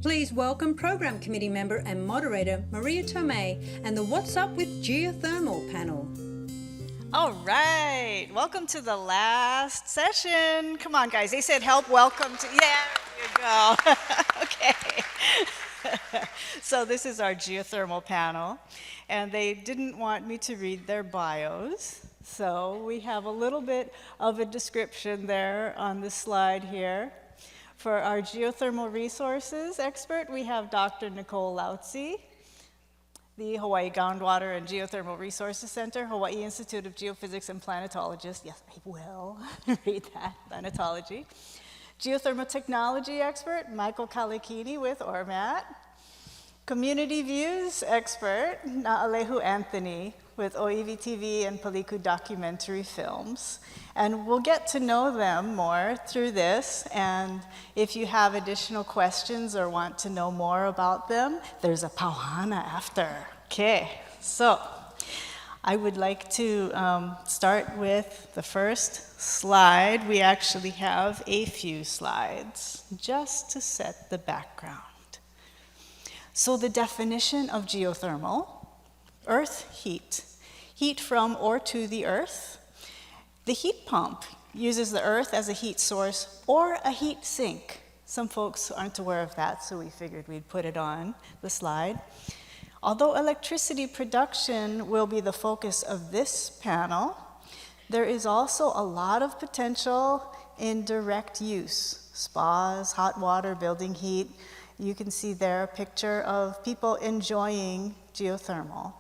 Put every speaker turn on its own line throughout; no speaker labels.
Please welcome Program Committee member and moderator Maria Tome and the What's Up with Geothermal panel.
All right, welcome to the last session. Come on, guys, they said help welcome to, yeah, there you go. Okay. So this is our geothermal panel, and they didn't want me to read their bios. So we have a little bit of a description there on the slide here. For our geothermal resources expert, we have Dr. Nicole Lautze, the Hawaii Groundwater and Geothermal Resources Center, Hawaii Institute of Geophysics and Planetologist. Yes, I will read that, planetology. Geothermal technology expert, Michael Kaleikini with Ormat. Community views expert, Naalehu Anthony with Oiwi TV and Paliku documentary films. And we'll get to know them more through this. And if you have additional questions or want to know more about them, there's a pauhana after. Okay, so I would like to start with the first slide. We actually have a few slides just to set the background. So the definition of geothermal: earth heat, heat from or to the earth. The heat pump uses the earth as a heat source or a heat sink. Some folks aren't aware of that, so we figured we'd put it on the slide. Although electricity production will be the focus of this panel, there is also a lot of potential in direct use: spas, hot water, building heat. You can see there a picture of people enjoying geothermal.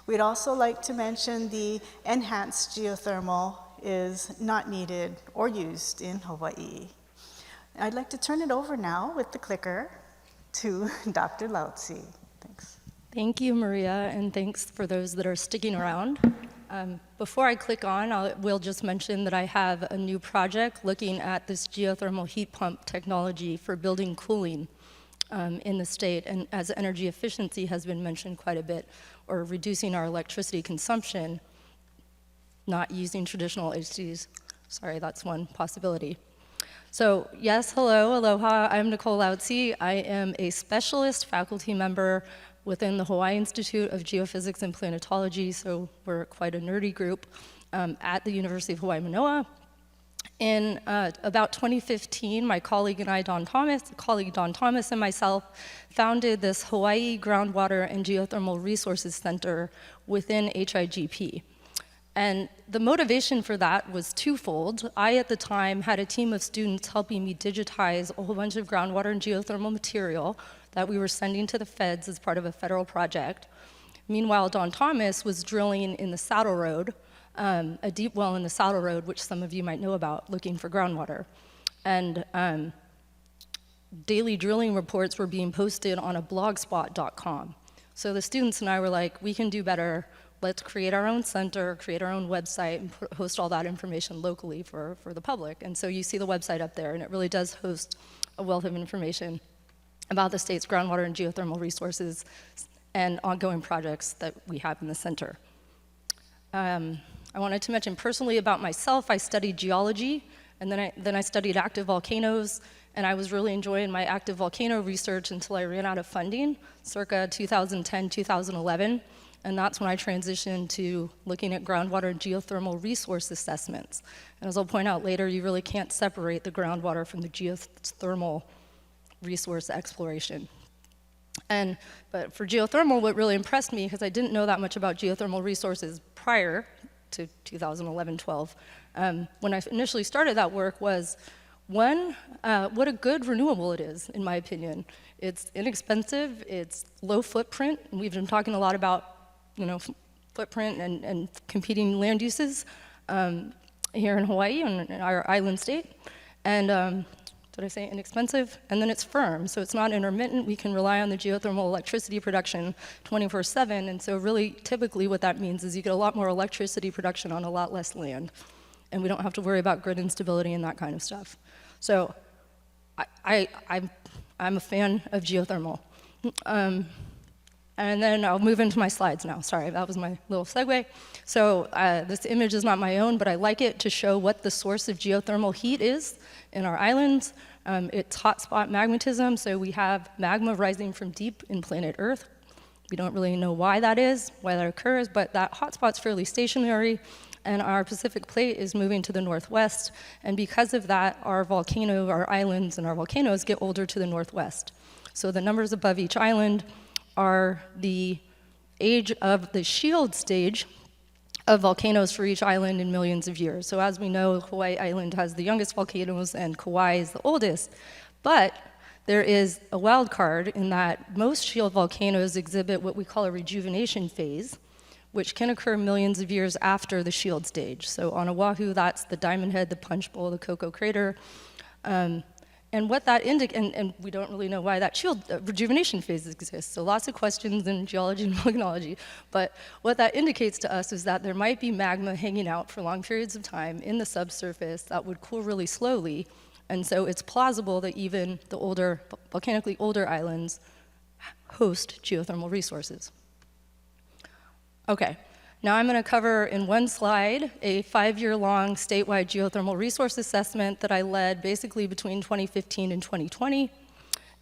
We'd also like to mention the enhanced geothermal is not needed or used in Hawaii. I'd like to turn it over now with the clicker to Dr. Lautze. Thanks.
Thank you, Maria, and thanks for those that are sticking around. Before I click on, I will just mention that I have a new project looking at this geothermal heat pump technology for building cooling in the state, and as energy efficiency has been mentioned quite a bit, or reducing our electricity consumption, not using traditional HCs. Sorry, that's one possibility. So yes, hello, aloha, I'm Nicole Lautze. I am a specialist faculty member within the Hawaii Institute of Geophysics and Planetology, so we're quite a nerdy group at the University of Hawaii Manoa. In about 2015, my colleague Don Thomas and myself founded this Hawaii Groundwater and Geothermal Resources Center within HIGP. And the motivation for that was twofold. I, at the time, had a team of students helping me digitize a whole bunch of groundwater and geothermal material that we were sending to the feds as part of a federal project. Meanwhile, Don Thomas was drilling in the Saddle Road, a deep well in the Saddle Road, which some of you might know about, looking for groundwater. And daily drilling reports were being posted on a blogspot.com. So the students and I were like, we can do better. Let's create our own center, create our own website, and host all that information locally for the public. And so you see the website up there, and it really does host a wealth of information about the state's groundwater and geothermal resources and ongoing projects that we have in the center. I wanted to mention personally about myself. I studied geology, and then I studied active volcanoes, and I was really enjoying my active volcano research until I ran out of funding, circa 2010, 2011, and that's when I transitioned to looking at groundwater and geothermal resource assessments. And as I'll point out later, you really can't separate the groundwater from the geothermal resource exploration. But for geothermal, what really impressed me, because I didn't know that much about geothermal resources prior to 2011-12, when I initially started that work was, one, what a good renewable it is, in my opinion. It's inexpensive, it's low footprint, and we've been talking a lot about footprint and competing land uses here in Hawaii, in our island state. And did I say inexpensive? And then it's firm, so it's not intermittent. We can rely on the geothermal electricity production 24/7, and so really typically what that means is you get a lot more electricity production on a lot less land, and we don't have to worry about grid instability and that kind of stuff. So I'm a fan of geothermal. And then I'll move into my slides now. Sorry, that was my little segue. So this image is not my own, but I like it to show what the source of geothermal heat is in our islands. It's hotspot magmatism, so we have magma rising from deep in planet Earth. We don't really know why that is, why that occurs, but that hotspot's fairly stationary, and our Pacific plate is moving to the northwest, and because of that, our islands and our volcanoes get older to the northwest. So the numbers above each island are the age of the shield stage of volcanoes for each island in millions of years. So as we know, Hawaii Island has the youngest volcanoes and Kauai is the oldest, but there is a wild card in that most shield volcanoes exhibit what we call a rejuvenation phase, which can occur millions of years after the shield stage. So on Oahu, that's the Diamond Head, the Punch Bowl, the Cocoa Crater. And what that indicates, and we don't really know why that shield rejuvenation phase exists, so lots of questions in geology and volcanology, but what that indicates to us is that there might be magma hanging out for long periods of time in the subsurface that would cool really slowly, and so it's plausible that even the volcanically older islands host geothermal resources. Okay. Now I'm going to cover in one slide a 5-year-long statewide geothermal resource assessment that I led basically between 2015 and 2020. It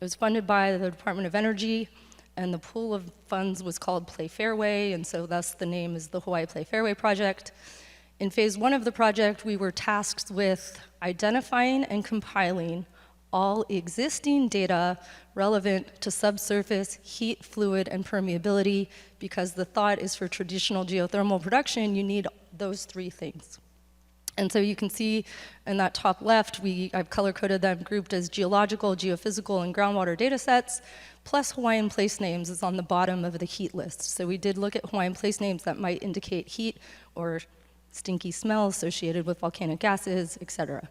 was funded by the Department of Energy, and the pool of funds was called Play Fairway, and so thus the name is the Hawaii Play Fairway Project. In phase 1 of the project, we were tasked with identifying and compiling all existing data relevant to subsurface heat, fluid, and permeability, because the thought is for traditional geothermal production, you need those 3 things. And so you can see in that top left, I've color-coded them grouped as geological, geophysical, and groundwater data sets, plus Hawaiian place names is on the bottom of the heat list. So we did look at Hawaiian place names that might indicate heat or stinky smell associated with volcanic gases, et cetera.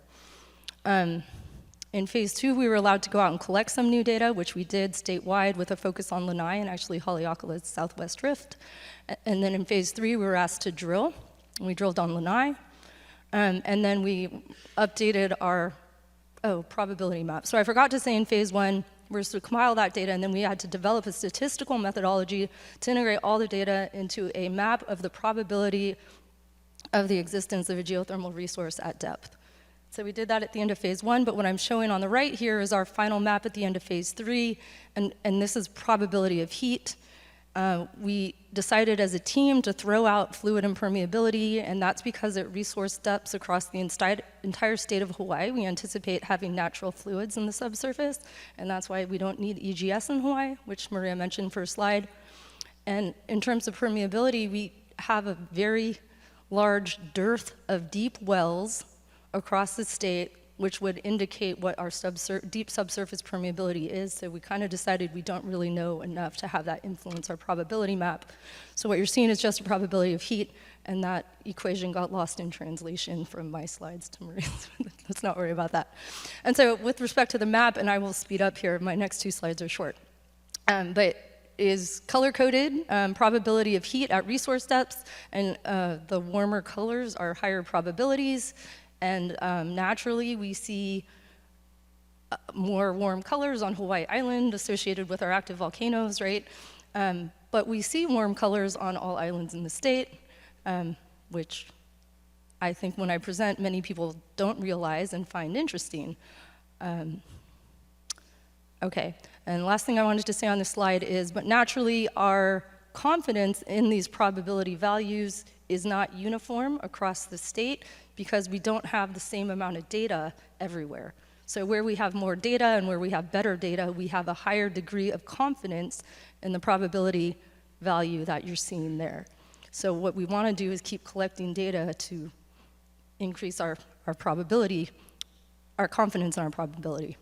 In phase 2, we were allowed to go out and collect some new data, which we did statewide with a focus on Lanai and actually Haleakala's Southwest Rift. And then in phase 3, we were asked to drill. And we drilled on Lanai. And then we updated our probability map. So I forgot to say in phase 1, we were to compile that data, and then we had to develop a statistical methodology to integrate all the data into a map of the probability of the existence of a geothermal resource at depth. So we did that at the end of phase 1, but what I'm showing on the right here is our final map at the end of phase 3, and this is probability of heat. We decided as a team to throw out fluid and permeability, and that's because at resource depths across the entire state of Hawaii, we anticipate having natural fluids in the subsurface, and that's why we don't need EGS in Hawaii, which Maria mentioned for a slide. And in terms of permeability, we have a very large dearth of deep wells across the state, which would indicate what our deep subsurface permeability is. So we kind of decided we don't really know enough to have that influence our probability map. So what you're seeing is just a probability of heat, and that equation got lost in translation from my slides to Maria's. Let's not worry about that. And so with respect to the map, and I will speed up here, my next 2 slides are short, but is color-coded probability of heat at resource depths, and the warmer colors are higher probabilities. And naturally, we see more warm colors on Hawaii Island associated with our active volcanoes, right? But we see warm colors on all islands in the state, which I think when I present, many people don't realize and find interesting. Okay, and last thing I wanted to say on this slide is, but naturally, our confidence in these probability values is not uniform across the state because we don't have the same amount of data everywhere. So where we have more data and where we have better data, we have a higher degree of confidence in the probability value that you're seeing there. So what we want to do is keep collecting data to increase our probability, our confidence in our probability.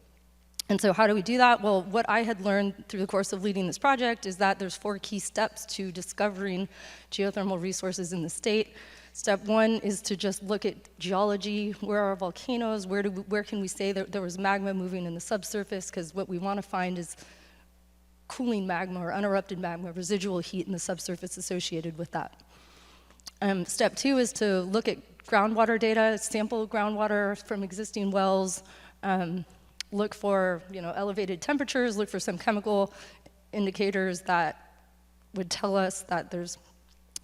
And so how do we do that? Well, what I had learned through the course of leading this project is that there's 4 key steps to discovering geothermal resources in the state. Step 1 is to just look at geology. Where are volcanoes? Where can we say that there was magma moving in the subsurface? Because what we want to find is cooling magma or unerupted magma, residual heat in the subsurface associated with that. Step 2 is to look at groundwater data, sample groundwater from existing wells, look for elevated temperatures, look for some chemical indicators that would tell us that there's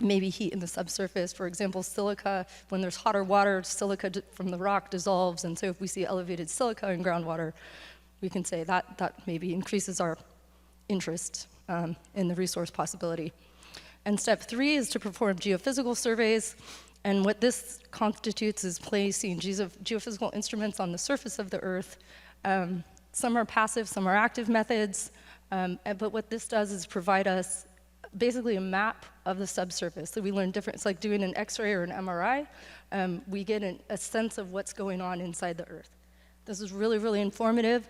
maybe heat in the subsurface. For example, silica, when there's hotter water, silica from the rock dissolves, and so if we see elevated silica in groundwater, we can say that maybe increases our interest in the resource possibility. And step 3 is to perform geophysical surveys, and what this constitutes is placing geophysical instruments on the surface of the Earth. Some are passive, some are active methods, but what this does is provide us basically a map of the subsurface. So we learn different, it's like doing an X-ray or an MRI. We get a sense of what's going on inside the Earth. This is really, really informative,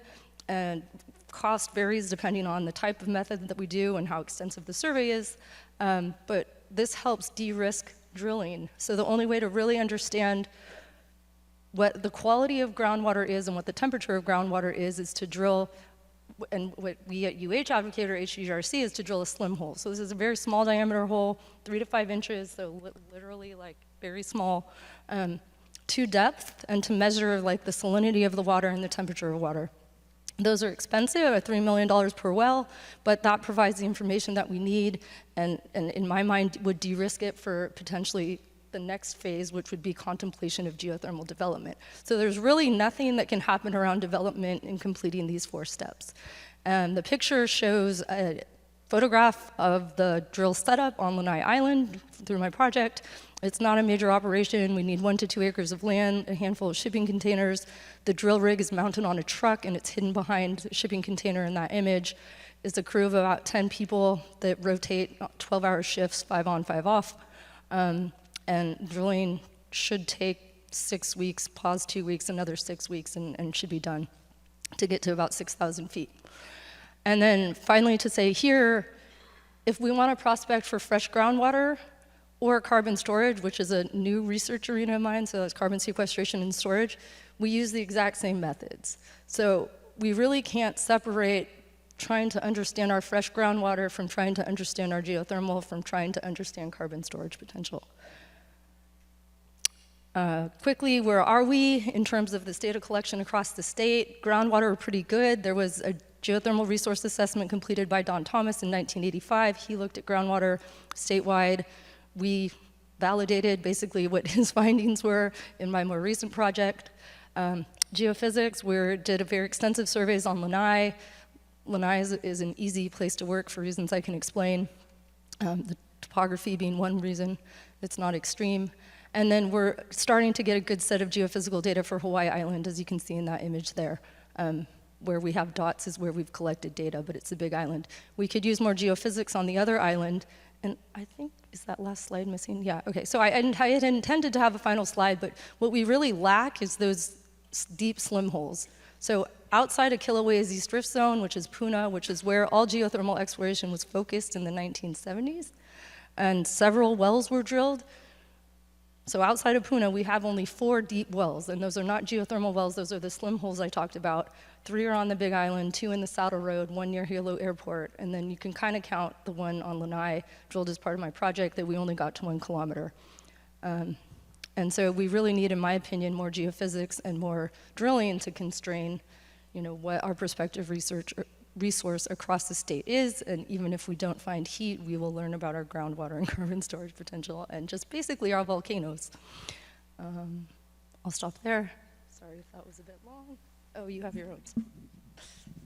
and cost varies depending on the type of method that we do and how extensive the survey is, but this helps de-risk drilling. So the only way to really understand what the quality of groundwater is and what the temperature of groundwater is to drill, and what we at UH advocate, or HGRC, is to drill a slim hole. So this is a very small diameter hole, 3 to 5 inches, so literally like very small, to depth, and to measure like the salinity of the water and the temperature of water. Those are expensive, at $3 million per well, but that provides the information that we need, and in my mind would de-risk it for potentially the next phase, which would be contemplation of geothermal development. So there's really nothing that can happen around development in completing these 4 steps. The picture shows a photograph of the drill setup on Lanai Island through my project. It's not a major operation. We need 1 to 2 acres of land, a handful of shipping containers. The drill rig is mounted on a truck, and it's hidden behind the shipping container in that image. It's a crew of about 10 people that rotate 12-hour shifts, 5 on, 5 off. And drilling should take 6 weeks, pause 2 weeks, another 6 weeks, and should be done to get to about 6,000 feet. And then finally to say here, if we want to prospect for fresh groundwater or carbon storage, which is a new research arena of mine, so that's carbon sequestration and storage, we use the exact same methods. So we really can't separate trying to understand our fresh groundwater from trying to understand our geothermal, from trying to understand carbon storage potential. Quickly, where are we in terms of this data collection across the state? Groundwater are pretty good. There was a geothermal resource assessment completed by Don Thomas in 1985. He looked at groundwater statewide. We validated basically what his findings were in my more recent project. Geophysics, we did a very extensive surveys on Lanai. Lanai is an easy place to work for reasons I can explain. The topography being one reason, it's not extreme. And then we're starting to get a good set of geophysical data for Hawaii Island, as you can see in that image there. Where we have dots is where we've collected data, but it's a big island. We could use more geophysics on the other island, and I think, is that last slide missing? Yeah, okay, so I had intended to have a final slide, but what we really lack is those deep slim holes. So outside of Kilauea's East Rift Zone, which is Puna, which is where all geothermal exploration was focused in the 1970s, and several wells were drilled. So outside of Puna, we have only 4 deep wells, and those are not geothermal wells, those are the slim holes I talked about. 3 are on the Big Island, 2 in the Saddle Road, 1 near Hilo Airport, and then you can kind of count the one on Lanai, drilled as part of my project, that we only got to 1 kilometer. And so we really need, in my opinion, more geophysics and more drilling to constrain, what our prospective resource across the state is, and even if we don't find heat, we will learn about our groundwater and carbon storage potential, and just basically our volcanoes. I'll stop there. Sorry if that was a bit long. Oh, you have your own.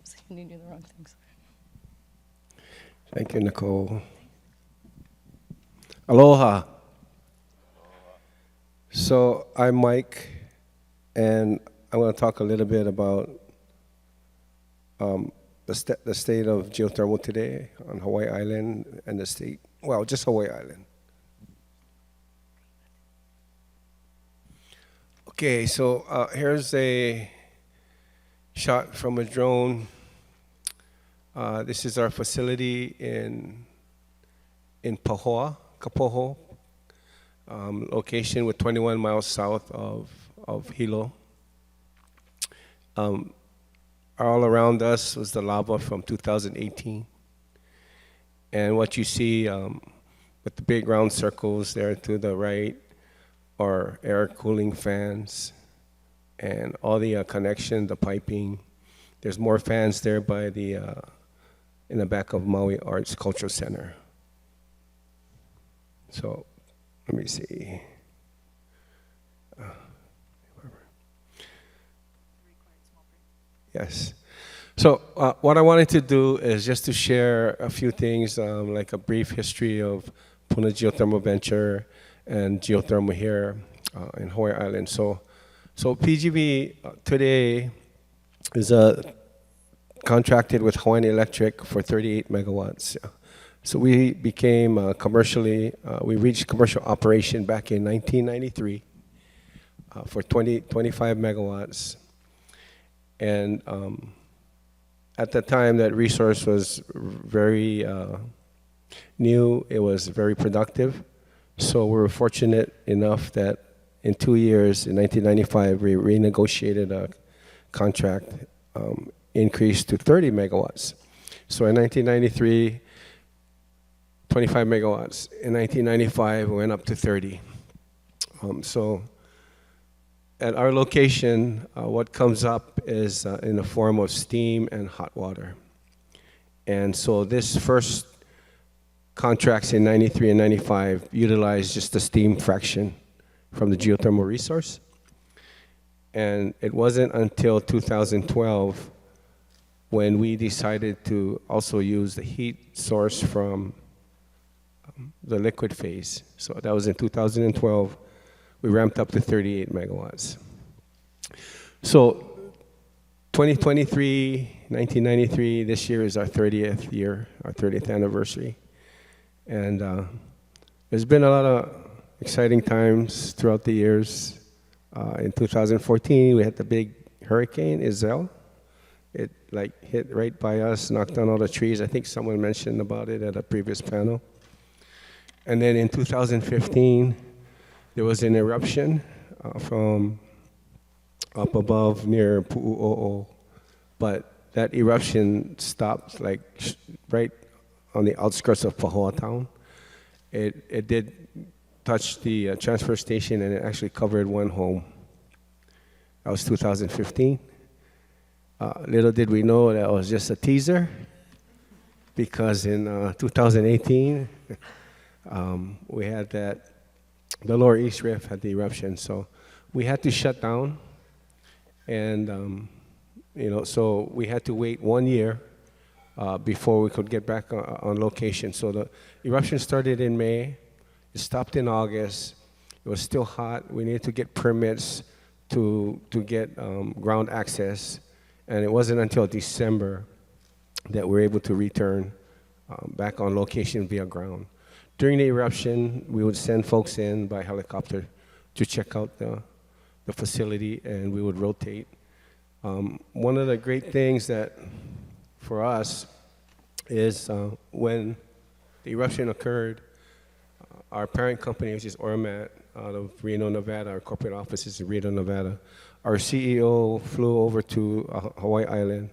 So you need to do the wrong things.
Thank you, Nicole. Aloha. So I'm Mike, and I'm going to talk a little bit about the state of geothermal today on Hawaii Island and the state, well, just Hawaii Island. Okay, so here's a shot from a drone. This is our facility in Pahoa, Kapoho, location with 21 miles south of Hilo. All around us was the lava from 2018. And what you see with the big round circles there to the right are air cooling fans and all the connection, the piping. There's more fans there by in the back of Maui Arts Cultural Center. So let me see. Yes. So what I wanted to do is just to share a few things, like a brief history of Puna Geothermal Venture and geothermal here in Hawaii Island. So PGV today is contracted with Hawaiian Electric for 38 megawatts. So we became we reached commercial operation back in 1993 for 25 megawatts. And at the time, that resource was very new. It was very productive. So we were fortunate enough that in 2 years, in 1995, we renegotiated a contract, increased to 30 megawatts. So in 1993, 25 megawatts. In 1995, we went up to 30. So at our location, what comes up is in the form of steam and hot water. And so this first contracts in 93 and 95 utilized just the steam fraction from the geothermal resource. And it wasn't until 2012 when we decided to also use the heat source from the liquid phase. So that was in 2012. We ramped up to 38 megawatts. So 2023, 1993, this year is our 30th year, our 30th anniversary. And there's been a lot of exciting times throughout the years. In 2014, we had the big hurricane, Isel. It hit right by us, knocked down all the trees. I think someone mentioned about it at a previous panel. And then in 2015, there was an eruption from up above near Pu'u'o'o, but that eruption stopped right on the outskirts of Pahoa town. It did touch the transfer station, and it actually covered one home. That was 2015. Little did we know that was just a teaser, because in 2018, we had the Lower East Rift had the eruption, so we had to shut down, and so we had to wait 1 year before we could get back on location. So the eruption started in May, it stopped in August. It was still hot. We needed to get permits to get ground access, and it wasn't until December that we were able to return back on location via ground. During the eruption, we would send folks in by helicopter to check out the facility, and we would rotate. One of the great things that, for us, is when the eruption occurred, our parent company, which is Ormat, out of Reno, Nevada, our corporate office is in Reno, Nevada, our CEO flew over to Hawaii Island,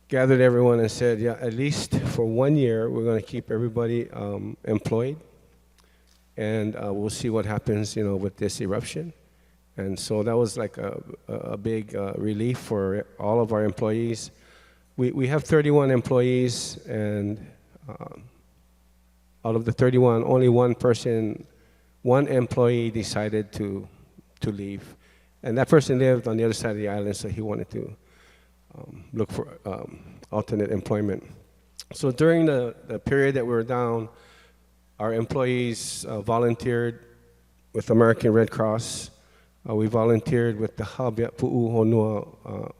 gathered everyone and said, yeah, at least for 1 year, we're going to keep everybody employed, and we'll see what happens, with this eruption. And so that was like a big relief for all of our employees. We have 31 employees, and out of the 31, only one employee decided to leave. And that person lived on the other side of the island, so he wanted to look for alternate employment. So during the period that we were down, our employees volunteered with American Red Cross. We volunteered with the hub at Pu'uhonua,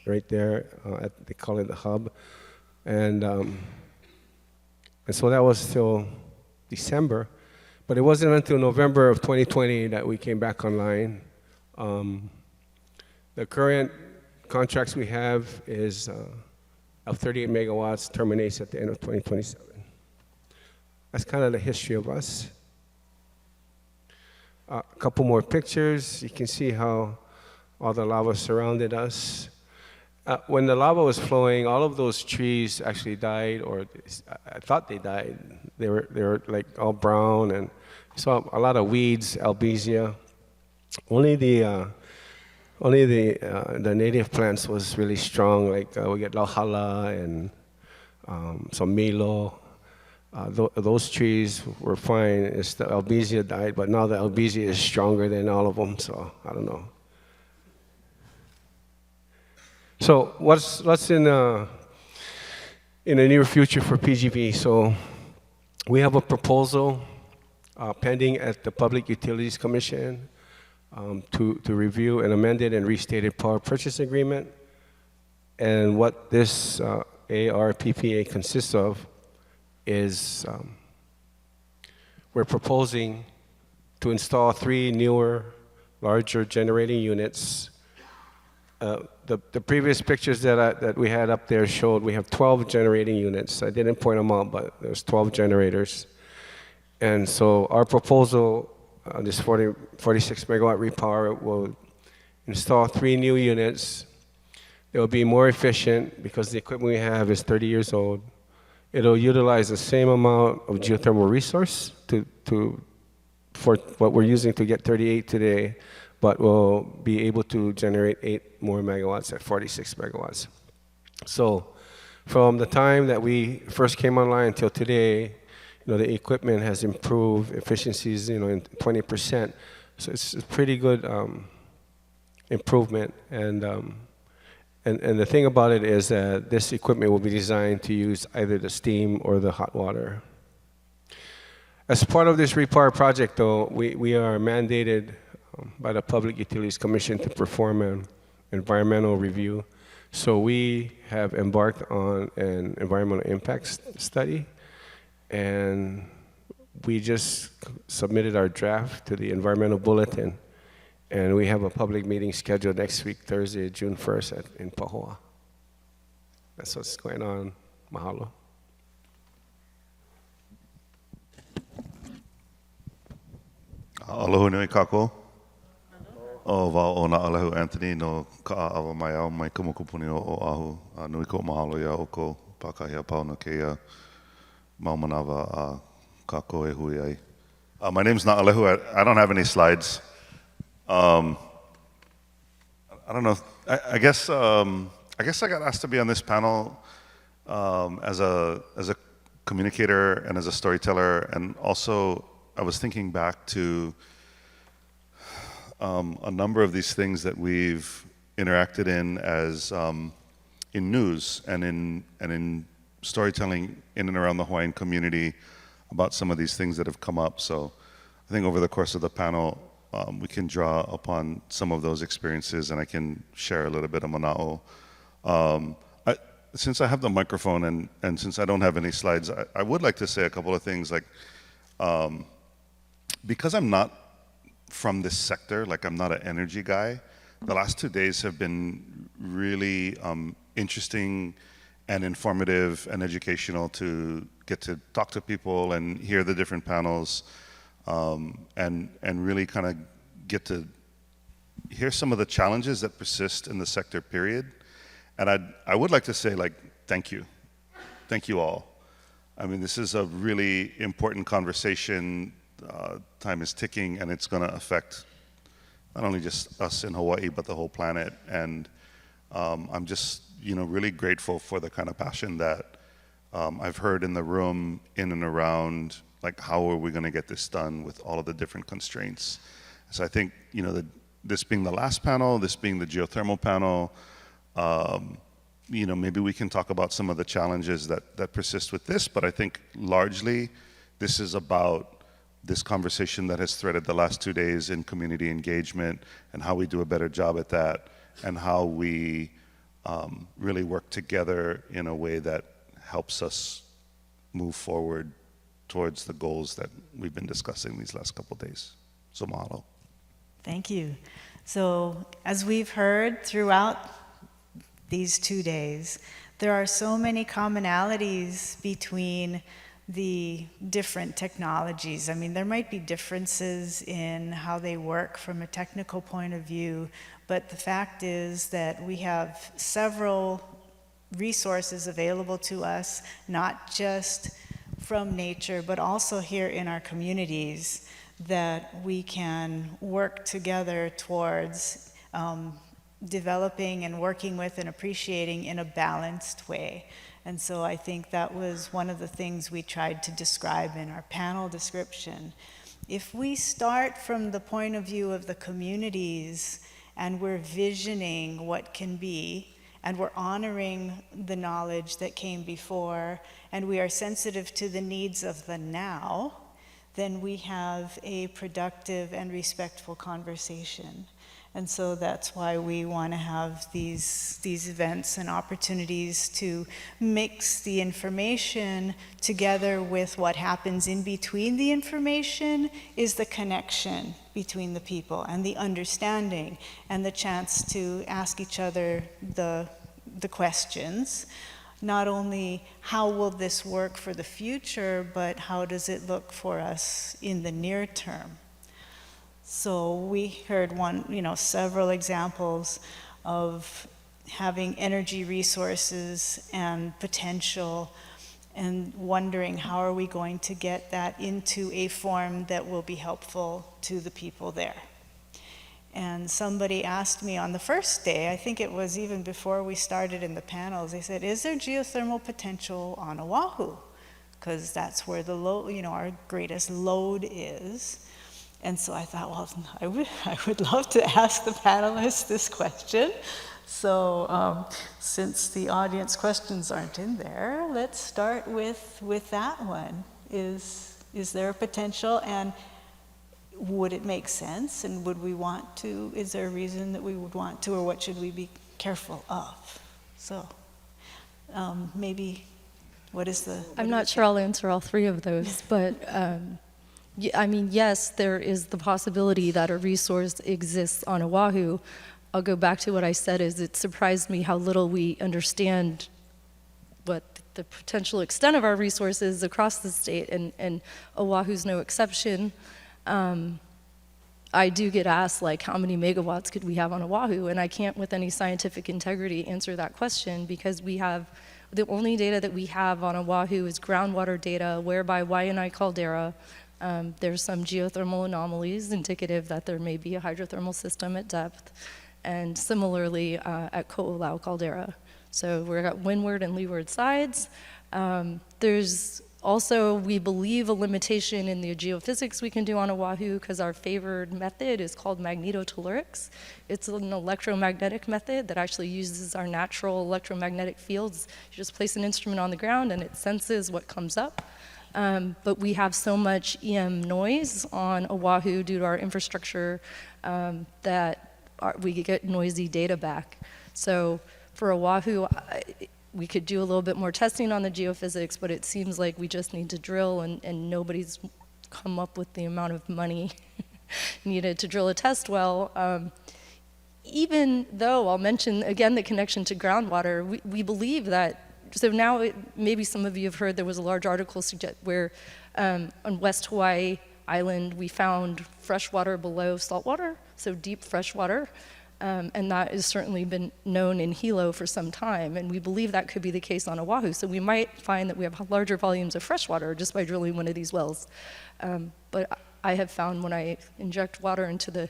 right there. They call it the hub. And so that was till December. But it wasn't until November of 2020 that we came back online. The current contracts we have is of 38 megawatts, terminates at the end of 2027. That's kind of the history of us. A couple more pictures. You can see how all the lava surrounded us. When the lava was flowing, all of those trees actually died, or I thought they died. They were like all brown, and saw a lot of weeds, albizia. Only the native plants was really strong. Like we get lauhala and some milo. Those trees were fine. It's the albizia died, but now the albizia is stronger than all of them, so I don't know. So what's in the near future for PGV? So we have a proposal pending at the Public Utilities Commission to review an amended and restated power purchase agreement. And what this ARPPA consists of is we're proposing to install 3 newer, larger generating units. The previous pictures that we had up there showed we have 12 generating units. I didn't point them out, but there's 12 generators. And so our proposal, this 46 megawatt repower, will install 3 new units. It will be more efficient because the equipment we have is 30 years old. It'll utilize the same amount of geothermal resource for what we're using to get 38 today, but we'll be able to generate 8 more megawatts at 46 megawatts. So from the time that we first came online until today, the equipment has improved efficiencies, in 20%. So it's a pretty good improvement. And the thing about it is that this equipment will be designed to use either the steam or the hot water. As part of this repower project, though, we are mandated by the Public Utilities Commission to perform an environmental review. So we have embarked on an environmental impact study, and we just submitted our draft to the environmental bulletin, and we have a public meeting scheduled next week, Thursday, June 1st in Pahoa. That's what's going on. Mahalo.
Aloha nui kako. O wao o na alahu Anthony no ka'aawa mai au mai ka mokupuni o ahu. Nui ko mahalo ia o ko pakahi a pauna keia maumanawa a kako e hui ai. My name's not Alehu. I don't have any slides. I don't know. I guess I got asked to be on this panel as a communicator and as a storyteller, and also I was thinking back to a number of these things that we've interacted in as in news and in storytelling in and around the Hawaiian community about some of these things that have come up. So I think over the course of the panel, we can draw upon some of those experiences, and I can share a little bit of mana'o. Since I have the microphone and since I don't have any slides, I would like to say a couple of things. Like, because I'm not from this sector, like I'm not an energy guy, the last 2 days have been really interesting and informative and educational to get to talk to people and hear the different panels, and really kind of get to hear some of the challenges that persist in the sector, period. And I would like to say, like, thank you. Thank you all. I mean, this is a really important conversation. Time is ticking, and it's going to affect not only just us in Hawaii, but the whole planet. And I'm just, really grateful for the kind of passion that I've heard in the room, in and around, like, how are we going to get this done with all of the different constraints? So I think, this being the last panel, this being the geothermal panel, maybe we can talk about some of the challenges that persist with this, but I think largely this is about this conversation that has threaded the last 2 days in community engagement and how we do a better job at that, and how we really work together in a way that helps us move forward towards the goals that we've been discussing these last couple of days. So mahalo.
Thank you. So as we've heard throughout these 2 days, there are so many commonalities between the different technologies. I mean, there might be differences in how they work from a technical point of view, but the fact is that we have several resources available to us, not just from nature, but also here in our communities, that we can work together towards developing and working with and appreciating in a balanced way. And so I think that was one of the things we tried to describe in our panel description. If we start from the point of view of the communities and we're visioning what can be, and we're honoring the knowledge that came before, and we are sensitive to the needs of the now, then we have a productive and respectful conversation. And so that's why we want to have these events and opportunities to mix the information together with what happens in between the information is the connection between the people and the understanding and the chance to ask each other the questions. Not only how will this work for the future, but how does it look for us in the near term? So we heard several examples of having energy resources and potential and wondering how are we going to get that into a form that will be helpful to the people there. And somebody asked me on the first day, I think it was even before we started in the panels, they said, is there geothermal potential on Oahu? Because that's where the our greatest load is. And so I thought, well, I would love to ask the panelists this question. So since the audience questions aren't in there, let's start with that one. Is there a potential, and would it make sense, and would we want to, is there a reason that we would want to, or what should we be careful of? So maybe, what is the...
I'm not sure I'll answer all three of those, but I mean, yes, there is the possibility that a resource exists on Oahu. I'll go back to what I said, is it surprised me how little we understand what the potential extent of our resources across the state, and Oahu's no exception. I do get asked, like, how many megawatts could we have on Oahu? And I can't with any scientific integrity answer that question, because we have, the only data that we have on Oahu is groundwater data, whereby Waianae caldera, there's some geothermal anomalies indicative that there may be a hydrothermal system at depth, and similarly at Ko'olau caldera. So we've got windward and leeward sides. There's also, we believe, a limitation in the geophysics we can do on Oahu, because our favored method is called magnetotellurics. It's an electromagnetic method that actually uses our natural electromagnetic fields. You just place an instrument on the ground and it senses what comes up. But we have so much EM noise on Oahu due to our infrastructure that we get noisy data back. So for Oahu, we could do a little bit more testing on the geophysics, but it seems like we just need to drill, and nobody's come up with the amount of money needed to drill a test well. Even though, I'll mention again the connection to groundwater, we believe that, so now maybe some of you have heard there was a large article where on West Hawaii Island we found freshwater below saltwater, so deep freshwater. And that has certainly been known in Hilo for some time, and we believe that could be the case on Oahu. So we might find that we have larger volumes of fresh water just by drilling one of these wells. But I have found when I inject water into the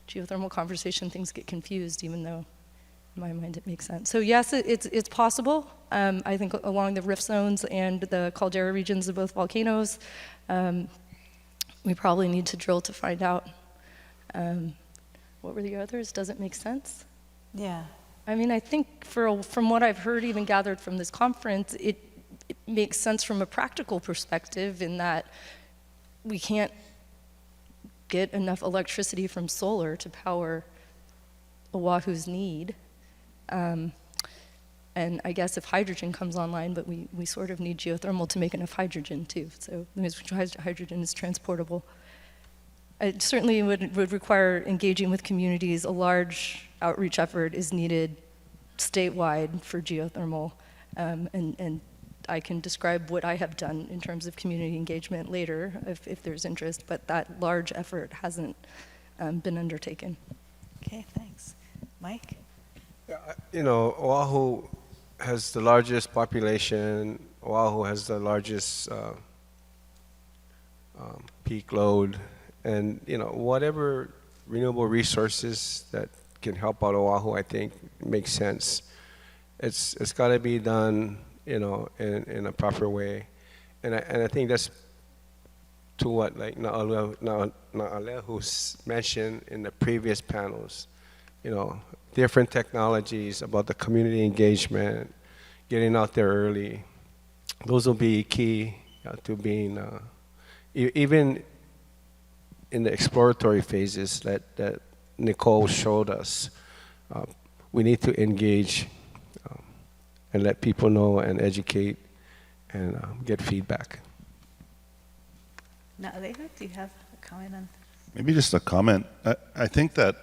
geothermal conversation, things get confused, even though in my mind it makes sense. So yes, it's possible. I think along the rift zones and the caldera regions of both volcanoes, we probably need to drill to find out. What were the others? Does it make sense?
Yeah.
I mean, I think from what I've heard, even gathered from this conference, it makes sense from a practical perspective in that we can't get enough electricity from solar to power Oahu's need. And I guess if hydrogen comes online, but we sort of need geothermal to make enough hydrogen too. So hydrogen is transportable. It certainly would require engaging with communities. A large outreach effort is needed statewide for geothermal, and I can describe what I have done in terms of community engagement later if there's interest, but that large effort hasn't been undertaken.
Okay, thanks. Mike?
You know, Oahu has the largest population. Oahu has the largest peak load. And, you know, whatever renewable resources that can help out Oahu, I think makes sense. It's got to be done in a proper way. And I think that's to what like Naalehu's mentioned in the previous panels, different technologies about the community engagement, getting out there early. Those will be key to being, even in the exploratory phases that Nicole showed us. We need to engage and let people know and educate and get feedback.
Now, Alejo, do you have a comment on?
Maybe just a comment. I think that,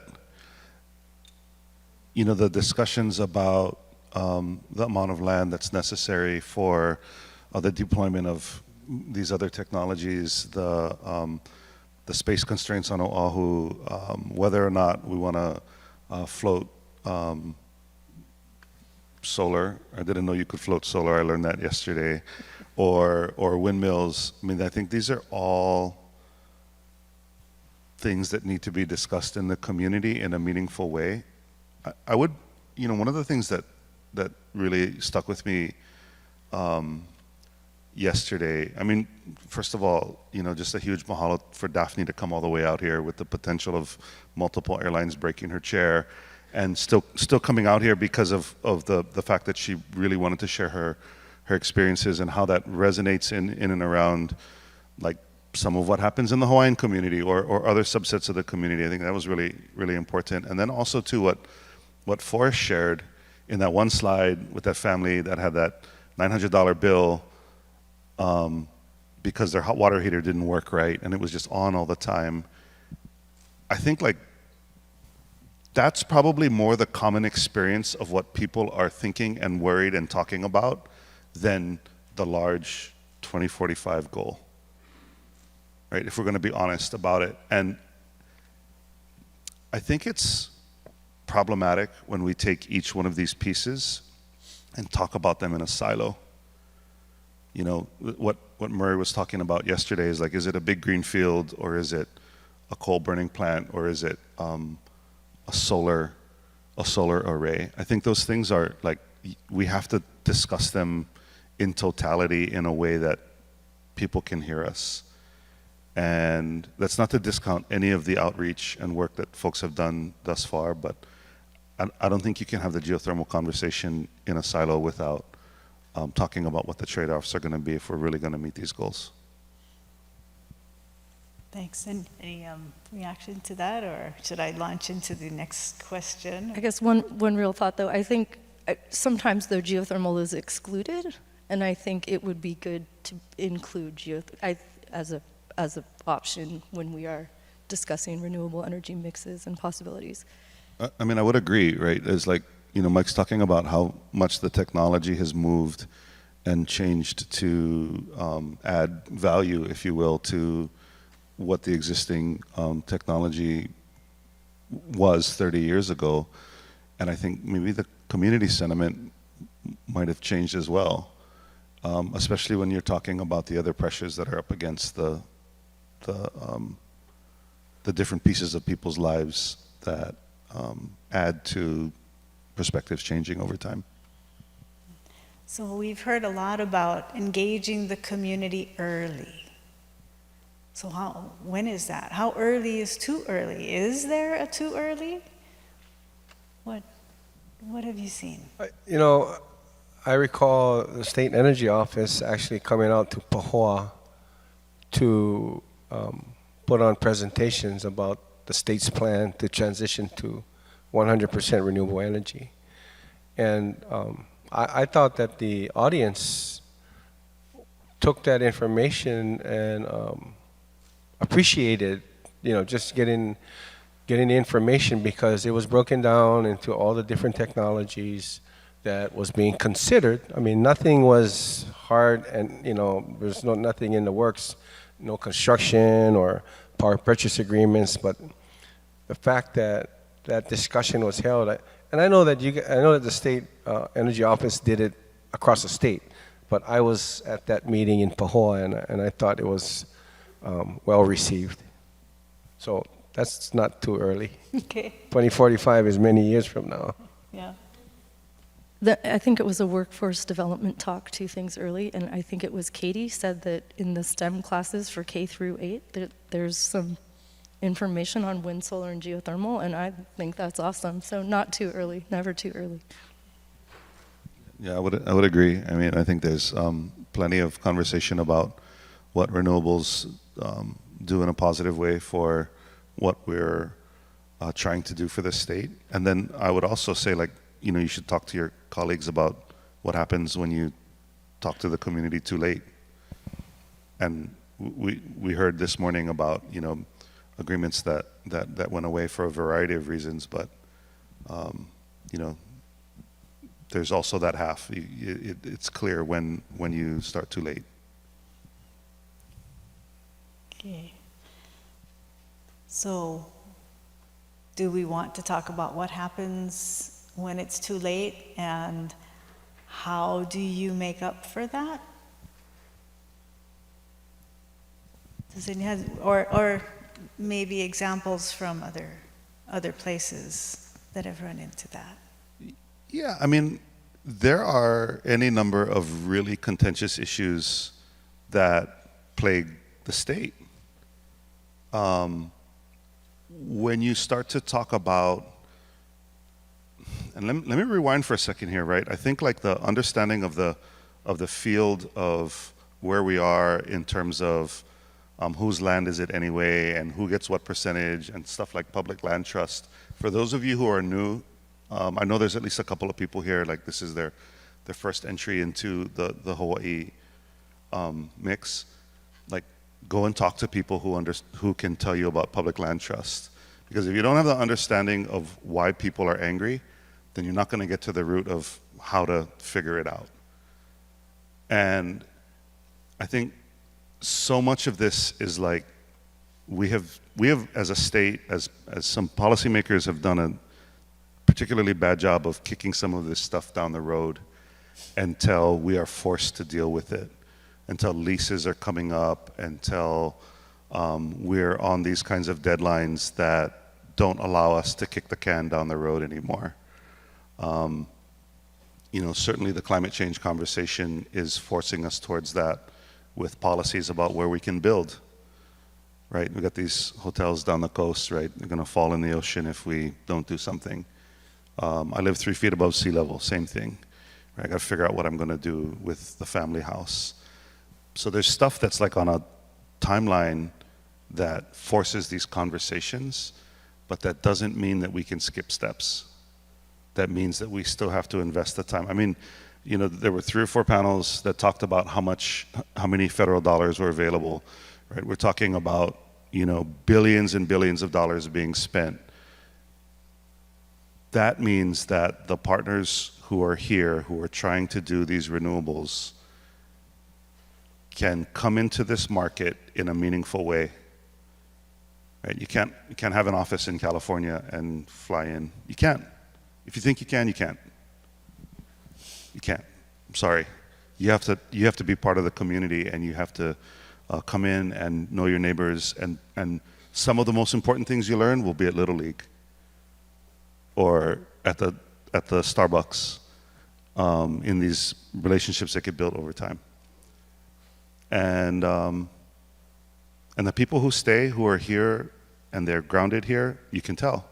the discussions about the amount of land that's necessary for the deployment of these other technologies, the space constraints on Oahu, whether or not we want to float solar. I didn't know you could float solar. I learned that yesterday. Or windmills. I mean, I think these are all things that need to be discussed in the community in a meaningful way. I would, one of the things that really stuck with me yesterday, I mean, first of all, just a huge mahalo for Daphne to come all the way out here with the potential of multiple airlines breaking her chair and still coming out here because of the fact that she really wanted to share her experiences and how that resonates in and around like some of what happens in the Hawaiian community or other subsets of the community. I think that was really, really important. And then also too what Forrest shared in that one slide with that family that had that $900 bill because their hot water heater didn't work right and it was just on all the time. I think like that's probably more the common experience of what people are thinking and worried and talking about than the large 2045 goal, right? If we're going to be honest about it. And I think it's problematic when we take each one of these pieces and talk about them in a silo. What Murray was talking about yesterday is like, is it a big green field or is it a coal burning plant or is it a solar array? I think those things are like, we have to discuss them in totality in a way that people can hear us. And that's not to discount any of the outreach and work that folks have done thus far, but I don't think you can have the geothermal conversation in a silo without talking about what the trade-offs are going to be if we're really going to meet these goals.
Thanks. And any reaction to that, or should I launch into the next question?
I guess one real thought, though, I think sometimes, though, geothermal is excluded, and I think it would be good to include as a option when we are discussing renewable energy mixes and possibilities.
I mean, I would agree, right? It's like, Mike's talking about how much the technology has moved and changed to add value, if you will, to what the existing technology was 30 years ago. And I think maybe the community sentiment might have changed as well, especially when you're talking about the other pressures that are up against the different pieces of people's lives that add to perspectives changing over time.
So we've heard a lot about engaging the community early. So when is that? How early is too early? Is there a too early? What have you seen?
I recall the State Energy Office actually coming out to Pahoa to put on presentations about the state's plan to transition to 100% renewable energy. And I thought that the audience took that information and appreciated, just getting the information because it was broken down into all the different technologies that was being considered. I mean, nothing was hard and, there's nothing in the works, no construction or power purchase agreements, but the fact that that discussion was held, and I know that the State Energy Office did it across the state, but I was at that meeting in Pahoa and I thought it was well received. So that's not too early.
Okay.
2045 is many years from now.
Yeah.
I think it was a workforce development talk, 2 things early, and I think it was Katie said that in the STEM classes for K through 8, that there's some information on wind, solar, and geothermal, and I think that's awesome. So not too early, never too early.
Yeah, I would agree. I mean, I think there's plenty of conversation about what renewables do in a positive way for what we're trying to do for the state. And then I would also say, like, you know, you should talk to your colleagues about what happens when you talk to the community too late. And we heard this morning about, you know, agreements that went away for a variety of reasons, but you know, there's also that half. It's clear when you start too late.
Okay. So, do we want to talk about what happens when it's too late, and how do you make up for that? Does it have, or maybe examples from other places that have run into that?
Yeah, I mean, there are any number of really contentious issues that plague the state. When you start to talk about, and let me rewind for a second here, right? I think like the understanding of the field of where we are in terms of whose land is it anyway, and who gets what percentage, and stuff like public land trust. For those of you who are new, I know there's at least a couple of people here, like this is their first entry into the Hawaii mix. Like, go and talk to people who can tell you about public land trust. Because if you don't have the understanding of why people are angry, then you're not going to get to the root of how to figure it out. And I think so much of this is like, we have as a state, as some policymakers have done a particularly bad job of kicking some of this stuff down the road until we are forced to deal with it, until leases are coming up, until we're on these kinds of deadlines that don't allow us to kick the can down the road anymore. You know, certainly the climate change conversation is forcing us towards that with policies about where we can build, right? We've got these hotels down the coast, right? They're gonna fall in the ocean if we don't do something. I live 3 feet above sea level, same thing. Right? I gotta figure out what I'm gonna do with the family house. So there's stuff that's like on a timeline that forces these conversations, but that doesn't mean that we can skip steps. That means that we still have to invest the time. I mean, you know, there were 3 or 4 panels that talked about how many federal dollars were available, right? We're talking about, you know, billions and billions of dollars being spent. That means that the partners who are here, who are trying to do these renewables, can come into this market in a meaningful way. Right? You can't have an office in California and fly in. You can't. If you think you can, you can't. You can't. I'm sorry. You have to be part of the community, and you have to come in and know your neighbors. And some of the most important things you learn will be at Little League or at the Starbucks, in these relationships that get built over time. And the people who stay, who are here, and they're grounded here, you can tell.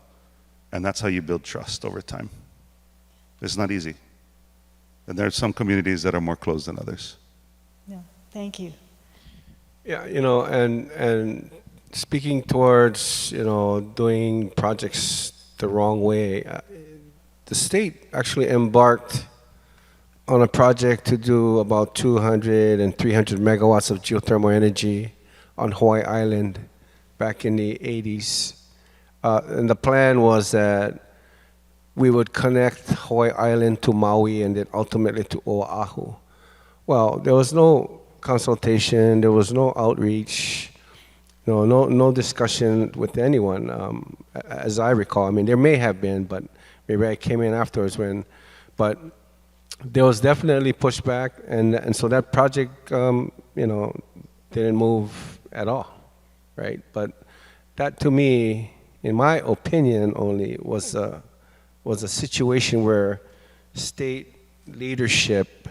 And that's how you build trust over time. It's not easy. And there are some communities that are more closed than others.
Yeah, thank you.
Yeah, you know, and speaking towards, you know, doing projects the wrong way, the state actually embarked on a project to do about 200 and 300 megawatts of geothermal energy on Hawaii Island back in the 80s. And the plan was that we would connect Hawaii Island to Maui and then ultimately to Oahu. Well, there was no consultation, there was no outreach, no discussion with anyone, as I recall. I mean, there may have been, but maybe I came in afterwards but there was definitely pushback, and so that project, didn't move at all, right? But that, to me, in my opinion only, was a situation where state leadership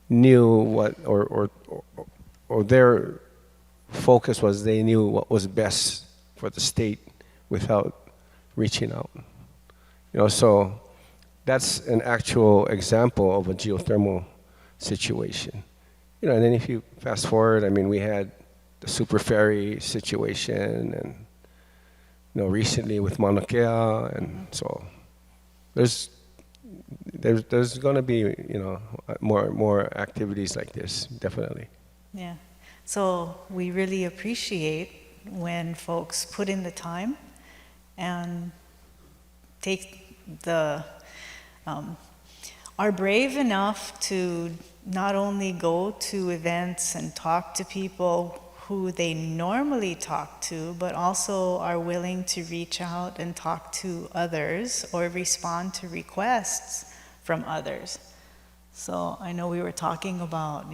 knew what, or their focus was they knew what was best for the state without reaching out. So that's an actual example of a geothermal situation. And then if you fast forward, I mean, we had the super ferry situation, and recently with Mauna Kea, and so there's going to be more activities like this, definitely.
Yeah. So we really appreciate when folks put in the time and take are brave enough to not only go to events and talk to people who they normally talk to, but also are willing to reach out and talk to others or respond to requests from others. So I know we were talking about,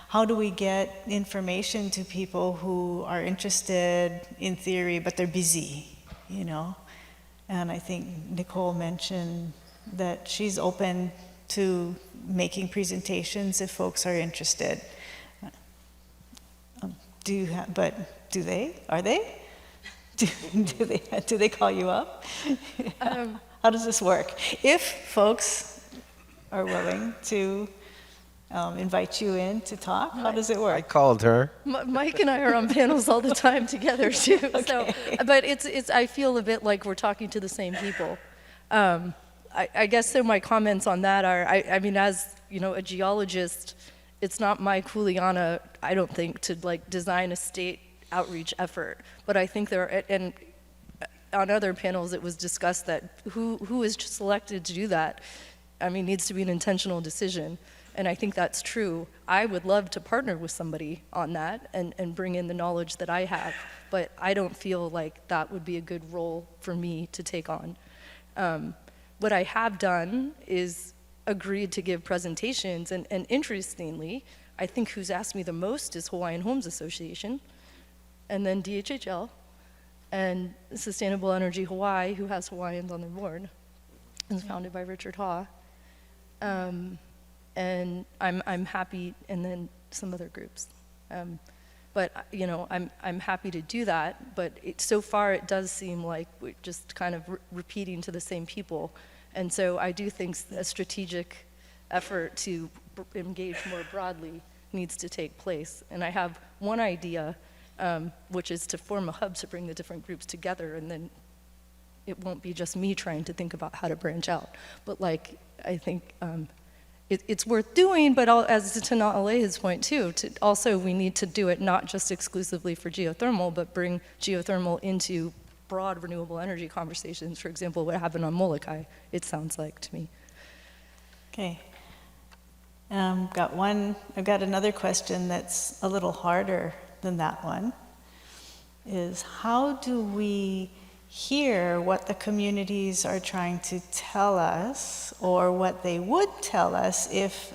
how do we get information to people who are interested in theory, but they're busy, And I think Nicole mentioned that she's open to making presentations if folks are interested. Do they? Are they? Do they call you up? How does this work? If folks are willing to invite you in to talk, how does it work?
I called her.
Mike and I are on panels all the time together too. Okay. So, but it's I feel a bit like we're talking to the same people. I guess so. My comments on that are, I mean, as a geologist, it's not my kuleana, I don't think, to design a state outreach effort. But I think and on other panels it was discussed that who is selected to do that, I mean, needs to be an intentional decision. And I think that's true. I would love to partner with somebody on that and bring in the knowledge that I have, but I don't feel like that would be a good role for me to take on. What I have done is agreed to give presentations, and interestingly, I think who's asked me the most is Hawaiian Homes Association, and then DHHL, and Sustainable Energy Hawaii, who has Hawaiians on their board. It's founded by Richard Haw. And I'm happy, and then some other groups. But I'm happy to do that, but so far it does seem like we're just kind of repeating to the same people. And so I do think a strategic effort to engage more broadly needs to take place. And I have one idea, which is to form a hub to bring the different groups together, and then it won't be just me trying to think about how to branch out. But I think it's worth doing, but as to Naalehe's point too, also we need to do it not just exclusively for geothermal, but bring geothermal into broad renewable energy conversations. For example, what happened on Molokai, it sounds like to me.
Okay. I've got another question that's a little harder than that one, is how do we hear what the communities are trying to tell us, or what they would tell us if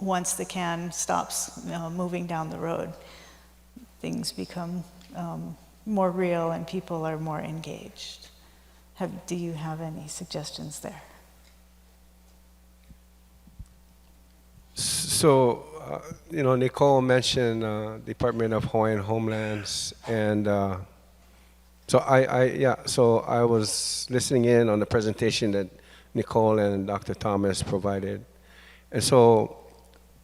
once the can stops moving down the road, things become more real and people are more engaged. Do you have any suggestions there?
So, Nicole mentioned Department of Hawaiian Homelands, and so I was listening in on the presentation that Nicole and Dr. Thomas provided. And so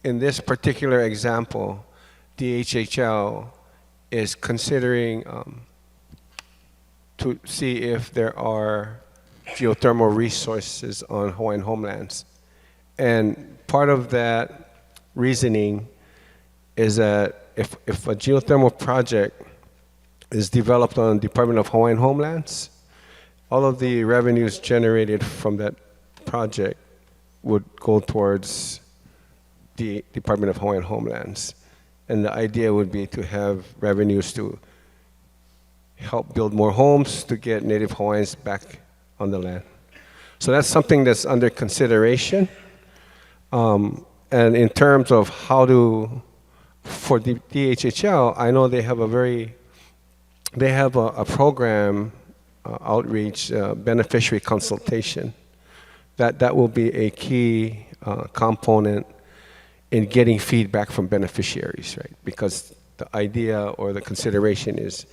in this particular example, DHHL is considering to see if there are geothermal resources on Hawaiian homelands. And part of that reasoning is that if a geothermal project is developed on Department of Hawaiian Homelands, all of the revenues generated from that project would go towards the Department of Hawaiian Homelands. And the idea would be to have revenues to help build more homes to get Native Hawaiians back on the land. So that's something that's under consideration. And in terms of for the DHHL, I know they have a program, outreach, beneficiary consultation. That will be a key component in getting feedback from beneficiaries, right? Because the idea or the consideration is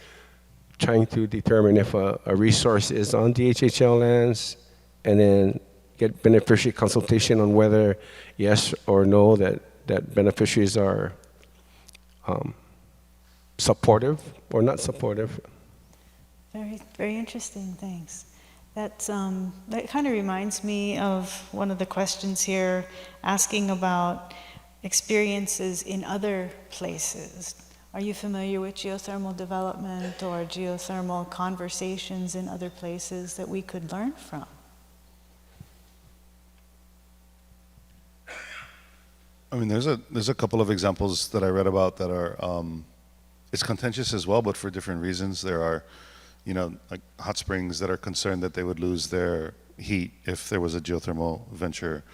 trying to determine if a resource is on DHHL lands, and then get beneficiary consultation on whether yes or no that beneficiaries are supportive or not supportive.
Very, very interesting, thanks. That kind of reminds me of one of the questions here, asking about experiences in other places. Are you familiar with geothermal development or geothermal conversations in other places that we could learn from?
I mean, there's a couple of examples that I read about that are, it's contentious as well, but for different reasons. There are, like hot springs that are concerned that they would lose their heat if there was a geothermal venture,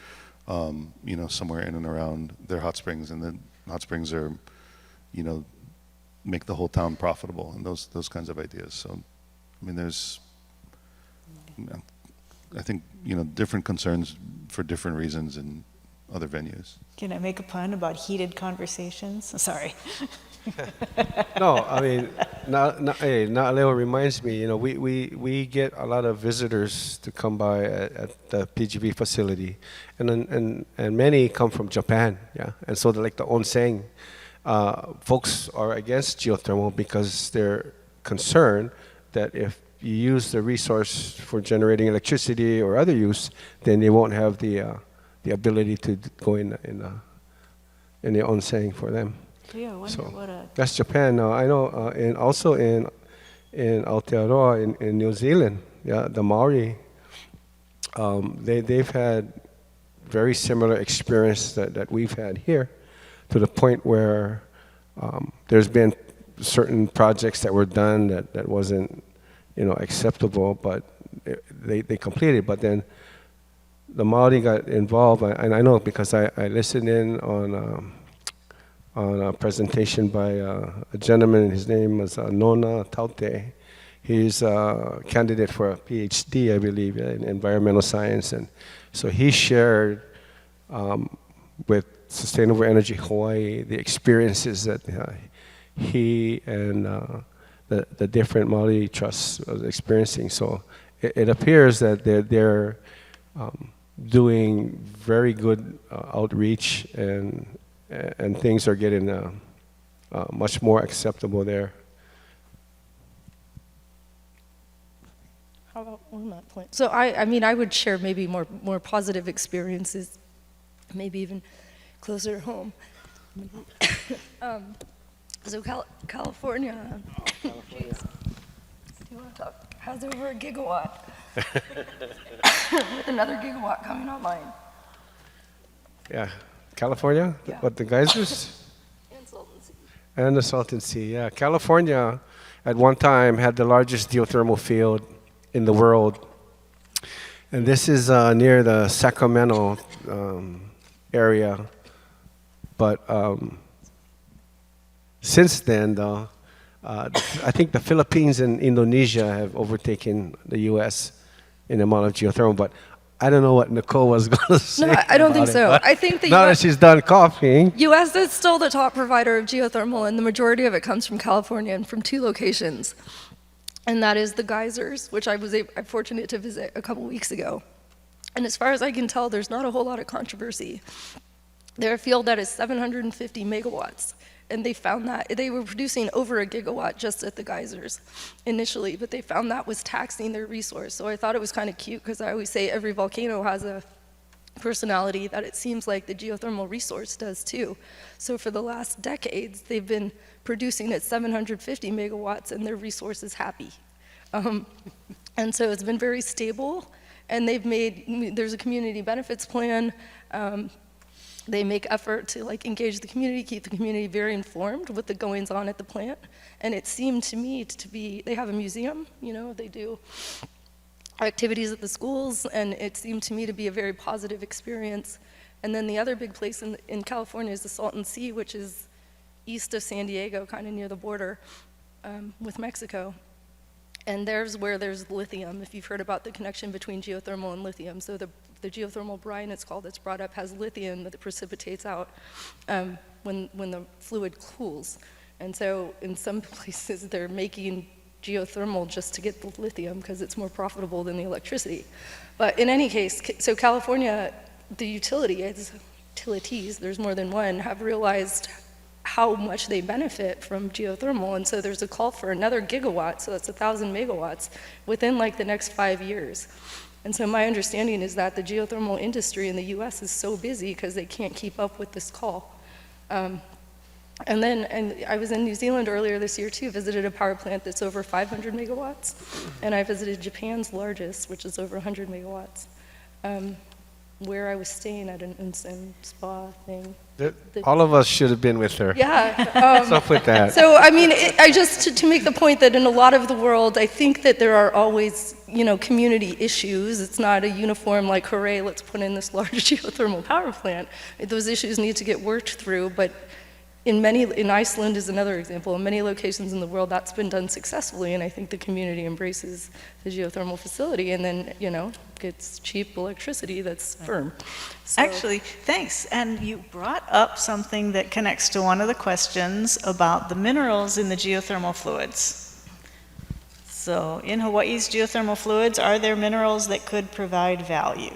somewhere in and around their hot springs, and then hot springs are, make the whole town profitable, and those kinds of ideas. So, I mean, there's, I think, different concerns for different reasons in other venues.
Can I make a pun about heated conversations? Sorry.
No, I mean, Na'aleo reminds me, we get a lot of visitors to come by at the PGV facility, and many come from Japan, yeah. And so like the onsen, folks are against geothermal because they're concerned that if you use the resource for generating electricity or other use, then they won't have the ability to go in the onsen for them.
Yeah, I wonder what a...
That's Japan. I know, and also in Aotearoa in New Zealand, yeah, the Maori, they've had very similar experience that we've had here, to the point where there's been certain projects that were done that wasn't, acceptable, but they completed. But then the Maori got involved, and I know because I listened in on a presentation by a gentleman. His name was Nona Taute. He's a candidate for a PhD, I believe, in environmental science. And so he shared with Sustainable Energy Hawaii the experiences that he and the different Maori trusts was experiencing. So it appears that they're doing very good outreach, and things are getting much more acceptable there.
How about Ormat point? So I mean, I would share maybe more positive experiences, maybe even closer to home. So California. Geez. Do you want to talk? How's over a gigawatt? With another gigawatt coming online.
Yeah, California.
Yeah.
What, the geysers?
And Salton Sea.
And the Salton Sea. Yeah, California at one time had the largest geothermal field in the world, and this is near the Sacramento area. But since then, though, I think the Philippines and Indonesia have overtaken the U.S. in the amount of geothermal. But I don't know what Nicole was going to say.
No, I don't think so. I think the
now that she's done coughing.
U.S. is still the top provider of geothermal, and the majority of it comes from California and from 2 locations. And that is the geysers, which I'm fortunate to visit a couple weeks ago. And as far as I can tell, there's not a whole lot of controversy. They're a field that is 750 megawatts, and they found that they were producing over a gigawatt just at the geysers initially, but they found that was taxing their resource. So I thought it was kind of cute, because I always say every volcano has a personality that it seems like the geothermal resource does too. So for the last decades, they've been producing at 750 megawatts, and their resource is happy. And so it's been very stable, and there's a community benefits plan. They make effort to engage the community, keep the community very informed with the goings on at the plant. And it seemed to me to be, they have a museum, they do activities at the schools, and it seemed to me to be a very positive experience. And then the other big place in California is the Salton Sea, which is east of San Diego, kind of near the border with Mexico. And there's where there's lithium, if you've heard about the connection between geothermal and lithium. So the the geothermal brine, it's called, that's brought up, has lithium that precipitates out when the fluid cools. And so in some places, they're making geothermal just to get the lithium because it's more profitable than the electricity. But in any case, so California, the utilities, there's more than one, have realized how much they benefit from geothermal, and so there's a call for another gigawatt, so that's 1,000 megawatts, within like the next 5 years. And so my understanding is that the geothermal industry in the US is so busy because they can't keep up with this call. And I was in New Zealand earlier this year too, visited a power plant that's over 500 megawatts, and I visited Japan's largest, which is over 100 megawatts, where I was staying at an onsen spa thing.
All of us should have been with her.
Yeah.
What's up with that?
So, I mean, to make the point that in a lot of the world, I think that there are always, community issues. It's not a uniform, like, hooray, let's put in this large geothermal power plant. Those issues need to get worked through, but in Iceland is another example. In many locations in the world, that's been done successfully, and I think the community embraces the geothermal facility and then, gets cheap electricity that's firm. So,
Actually, thanks. And you brought up something that connects to one of the questions about the minerals in the geothermal fluids. So in Hawaii's geothermal fluids, are there minerals that could provide value?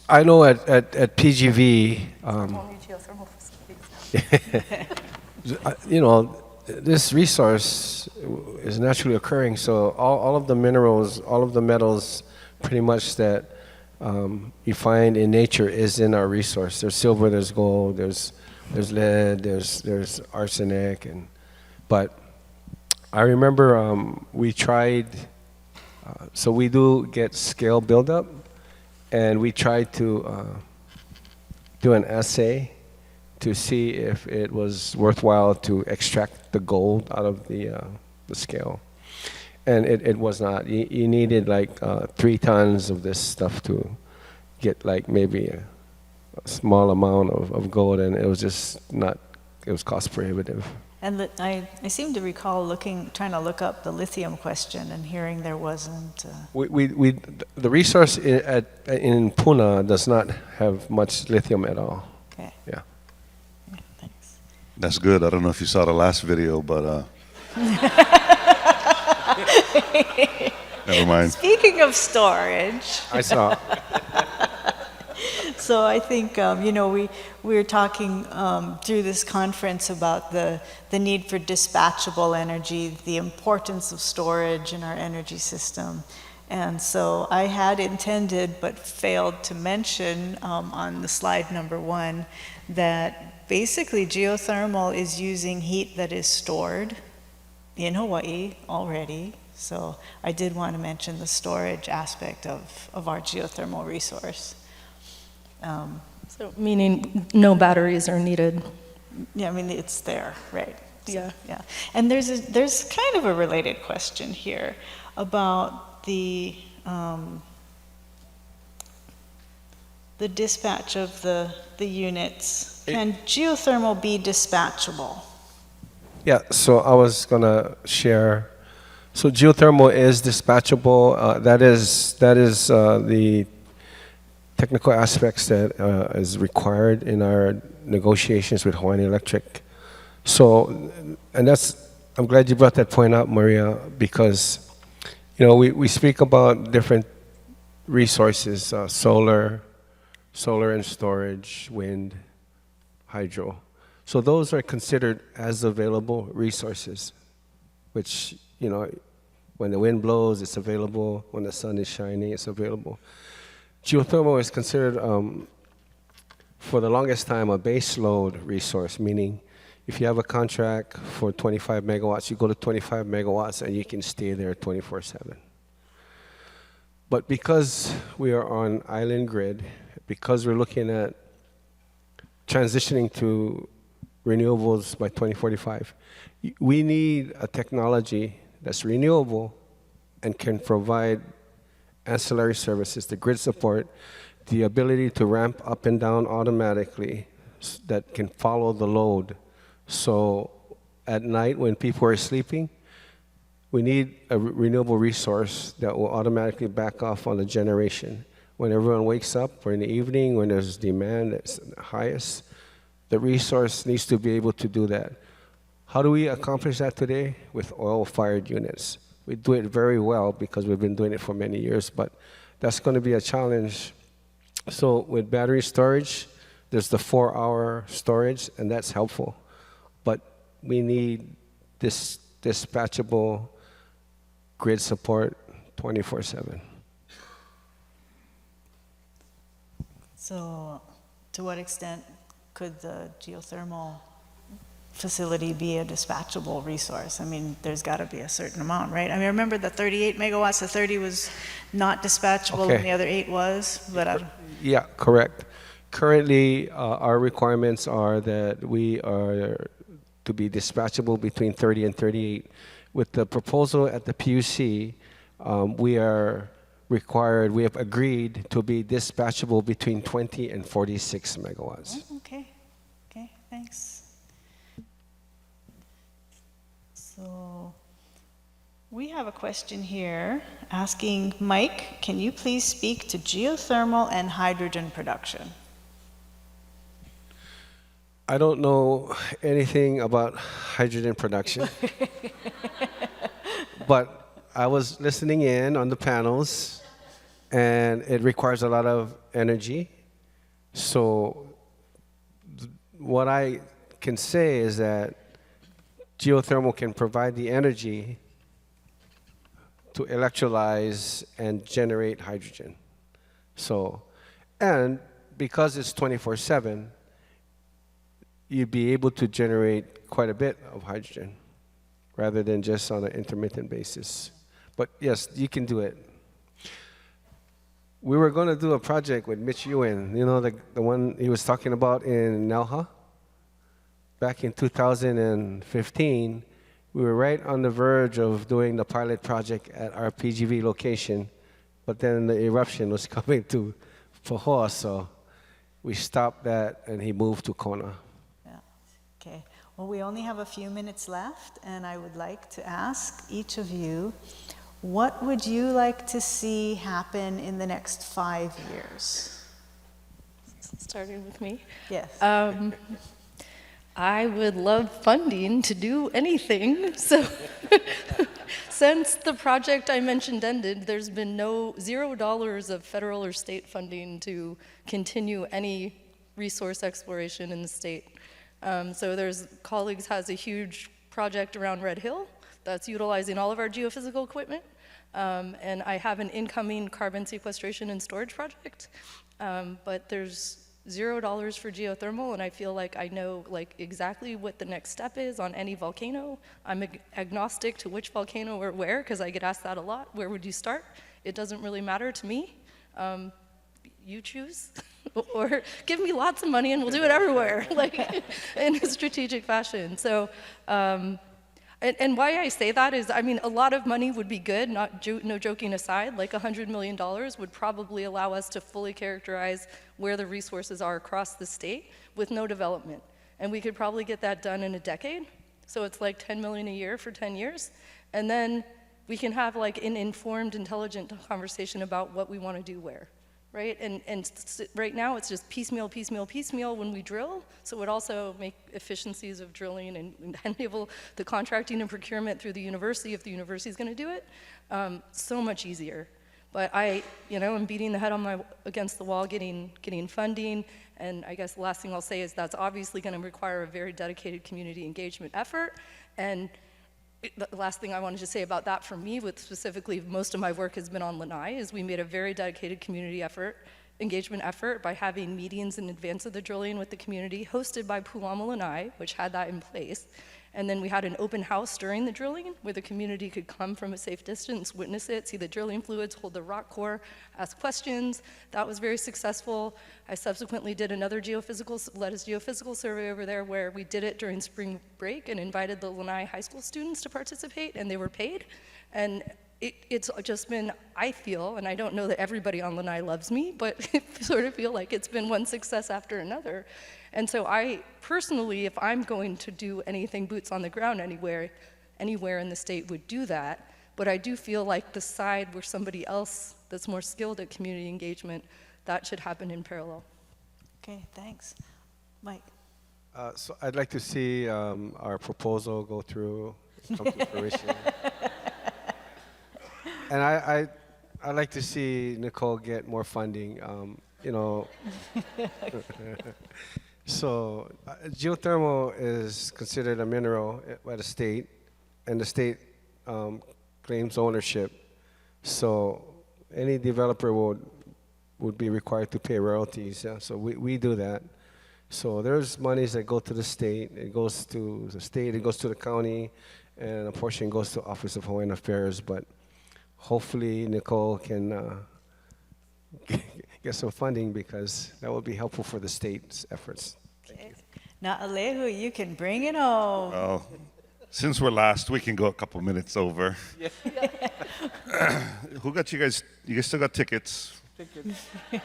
I know at PGV,
geothermal facilities.
this resource is naturally occurring, so all of the minerals, all of the metals, pretty much that you find in nature is in our resource. There's silver, there's gold, there's lead, there's arsenic, but I remember we tried. So we do get scale buildup, and we tried to do an assay to see if it was worthwhile to extract the gold out of the scale. And it was not. You needed like 3 tons of this stuff to get like maybe a small amount of gold, and it was just not, it was cost prohibitive.
And I seem to recall trying to look up the lithium question and hearing there wasn't.
The resource in Puna does not have much lithium at all.
Okay.
Yeah.
Thanks.
That's good. I don't know if you saw the last video, but never mind.
Speaking of storage.
I saw.
So I think, we were talking through this conference about the need for dispatchable energy, the importance of storage in our energy system. And so I had intended but failed to mention on the slide number 1 that basically geothermal is using heat that is stored in Hawaii already. So I did want to mention the storage aspect of our geothermal resource.
So meaning no batteries are needed.
Yeah, I mean, it's there, right?
Yeah.
Yeah. And there's kind of a related question here about the dispatch of the units. Can geothermal be dispatchable?
Yeah, so I was gonna share. So geothermal is dispatchable. That is the technical aspects that is required in our negotiations with Hawaiian Electric. So, and I'm glad you brought that point up, Maria, because, we speak about different resources, solar and storage, wind, hydro. So those are considered as available resources, which, when the wind blows, it's available. When the sun is shining, it's available. Geothermal is considered, for the longest time, a base load resource, meaning if you have a contract for 25 megawatts, you go to 25 megawatts and you can stay there 24/7. But because we are on island grid, because we're looking at transitioning to renewables by 2045, we need a technology that's renewable and can provide ancillary services, the grid support, the ability to ramp up and down automatically that can follow the load. So at night when people are sleeping, We need a renewable resource that will automatically back off on the generation. When everyone wakes up or in the evening, when there's demand that's the highest, the resource needs to be able to do that. How do we accomplish that today? With oil-fired units. We do it very well because we've been doing it for many years, but that's going to be a challenge. So with battery storage, there's the 4-hour storage, and that's helpful. But we need this dispatchable grid support 24/7.
So to what extent could the geothermal facility be a dispatchable resource? I mean, there's got to be a certain amount, right? I mean, I remember the 38 megawatts, the 30 was not dispatchable,
Okay.
and the other 8 was, but I don't...
Yeah, correct. Currently, our requirements are that we are to be dispatchable between 30 and 38. With the proposal at the PUC, we have agreed to be dispatchable between 20 and 46 megawatts.
Oh, okay, okay, thanks. So we have a question here asking, Mike, can you please speak to geothermal and hydrogen production?
I don't know anything about hydrogen production, but I was listening in on the panels, and it requires a lot of energy. So what I can say is that geothermal can provide the energy to electrolyze and generate hydrogen. So, and because it's 24/7, you'd be able to generate quite a bit of hydrogen rather than just on an intermittent basis. But yes, you can do it. We were going to do a project with Mitch Ewan, you know, the one he was talking about in Nelha. Back in 2015, we were right on the verge of doing the pilot project at our PGV location, but then the eruption was coming to Pahoa, so we stopped that and he moved to Kona.
Yeah, okay. Well, we only have a few minutes left, and I would like to ask each of you, what would you like to see happen in the next 5 years?
Starting with me.
Yes.
I would love funding to do anything. So since the project I mentioned ended, there's been $0 of federal or state funding to continue any resource exploration in the state. So colleagues has a huge project around Red Hill that's utilizing all of our geophysical equipment. And I have an incoming carbon sequestration and storage project. But there's $0 for geothermal, and I feel like I know exactly what the next step is on any volcano. I'm agnostic to which volcano or where, because I get asked that a lot. Where would you start? It doesn't really matter to me. You choose, or give me lots of money and we'll do it everywhere, in a strategic fashion. So, and why I say that is, I mean, a lot of money would be good, no joking aside, like $100 million would probably allow us to fully characterize where the resources are across the state with no development. And we could probably get that done in a decade. So it's like 10 million a year for 10 years. And then we can have an informed, intelligent conversation about what we want to do where. Right? And right now it's just piecemeal, piecemeal, piecemeal when we drill. So it would also make efficiencies of drilling and enable the contracting and procurement through the university, if the university is going to do it, so much easier. But I'm beating the head against the wall, getting funding. And I guess the last thing I'll say is that's obviously going to require a very dedicated community engagement effort. And the last thing I wanted to say about that for me, with specifically most of my work has been on Lanai, is we made a very dedicated community engagement effort by having meetings in advance of the drilling with the community, hosted by Pulama Lanai, which had that in place. And then we had an open house during the drilling where the community could come from a safe distance, witness it, see the drilling fluids, hold the rock core, ask questions. That was very successful. I subsequently did another geophysical survey over there where we did it during spring break and invited the Lanai high school students to participate, and they were paid. And it's just been, I feel, and I don't know that everybody on Lanai loves me, but I sort of feel like it's been one success after another. And so I personally, if I'm going to do anything boots on the ground anywhere, anywhere in the state would do that, but I do feel like the side where somebody else that's more skilled at community engagement, that should happen in parallel.
Okay, thanks. Mike?
So I'd like to see our proposal go through, come to fruition. And I'd like to see Nicole get more funding, you know. So geothermal is considered a mineral by the state, and the state claims ownership. So any developer would be required to pay royalties. Yeah? So we do that. So there's monies that go to the state. It goes to the state, it goes to the county, and a portion goes to Office of Hawaiian Affairs. But hopefully Nicole can get some funding, because that will be helpful for the state's efforts.
Okay. Now, Alehu, you can bring it home.
Well, since we're last, we can go a couple minutes over. Who got you guys? You guys still got tickets?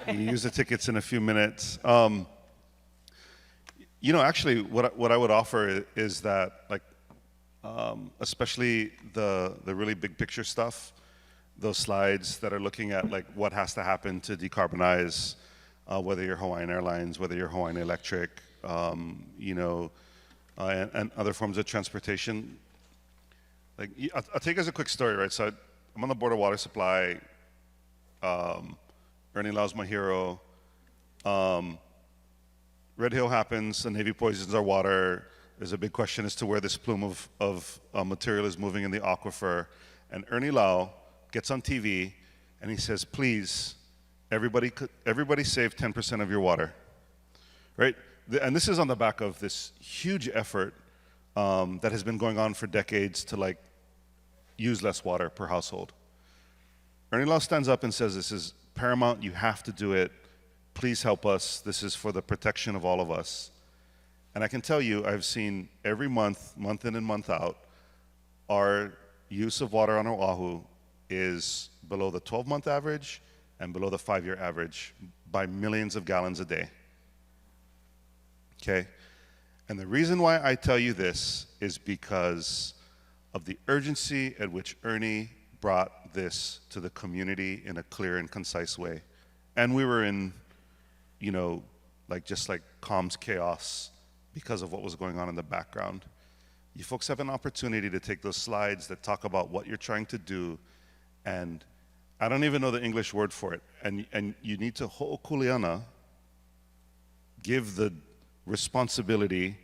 You use the tickets in a few minutes. You know, actually, what I would offer is that, like, especially the really big picture stuff, those slides that are looking at like what has to happen to decarbonize, whether you're Hawaiian Airlines, whether you're Hawaiian Electric, you know, and other forms of transportation. Like, I'll take as a quick story, right? So I'm on the Board of Water Supply. Ernie Lau's my hero. Red Hill happens, the Navy poisons our water. There's a big question as to where this plume of material is moving in the aquifer. And Ernie Lau gets on TV and he says, please, everybody save 10% of your water, right? And this is on the back of this huge effort that has been going on for decades to like use less water per household. Ernie Lau stands up and says, this is paramount, you have to do it. Please help us. This is for the protection of all of us. And I can tell you, I've seen every month, month in and month out, our use of water on Oahu is below the 12-month average and below the 5-year average by millions of gallons a day. Okay? And the reason why I tell you this is because of the urgency at which Ernie brought this to the community in a clear and concise way. And we were in, you know, like just like comms chaos because of what was going on in the background. You folks have an opportunity to take those slides that talk about what you're trying to do, and I don't even know the English word for it, and you need to ho'okuleana, give the responsibility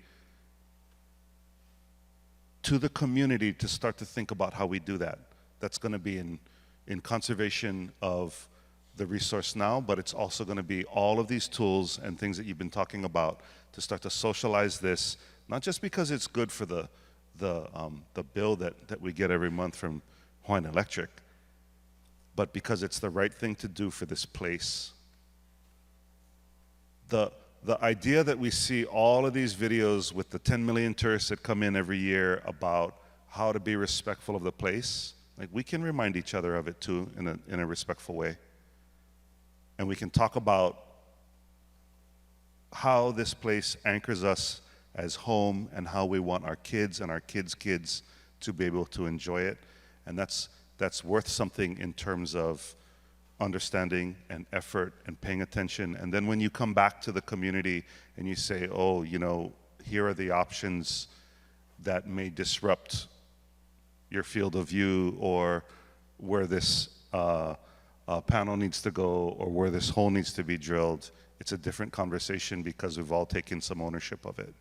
to the community to start to think about how we do that. That's going to be in conservation of the resource now, but it's also going to be all of these tools and things that you've been talking about to start to socialize this, not just because it's good for the bill that we get every month from Hawaiian Electric, but because it's the right thing to do for this place. The idea that we see all of these videos with the 10 million tourists that come in every year about how to be respectful of the place, like we can remind each other of it too in a respectful way. And we can talk about how this place anchors us as home and how we want our kids and our kids' kids to be able to enjoy it. And that's worth something in terms of understanding and effort and paying attention. And then when you come back to the community and you say, oh, you know, here are the options that may disrupt your field of view, or where this panel needs to go, or where this hole needs to be drilled, it's a different conversation because we've all taken some ownership of it.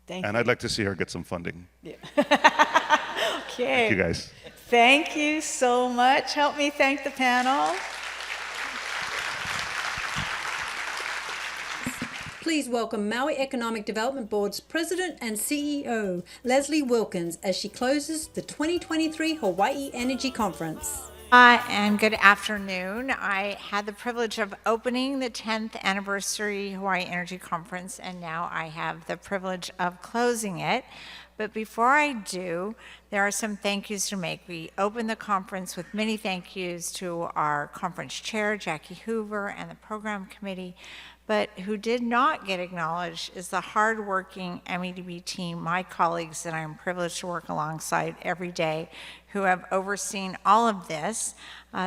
Thank
and
you.
I'd like to see her get some funding.
Yeah. Okay.
Thank you, guys.
Thank you so much. Help me thank the panel.
Please welcome Maui Economic Development Board's President and CEO, Leslie Wilkins, as she closes the 2023 Hawaii Energy Conference.
And good afternoon. I had the privilege of opening the 10th anniversary Hawaii Energy Conference, and now I have the privilege of closing it. But before I do, there are some thank yous to make. We opened the conference with many thank yous to our conference chair, Jackie Hoover, and the program committee. But who did not get acknowledged is the hardworking MEDB team, my colleagues that I'm privileged to work alongside every day, who have overseen all of this,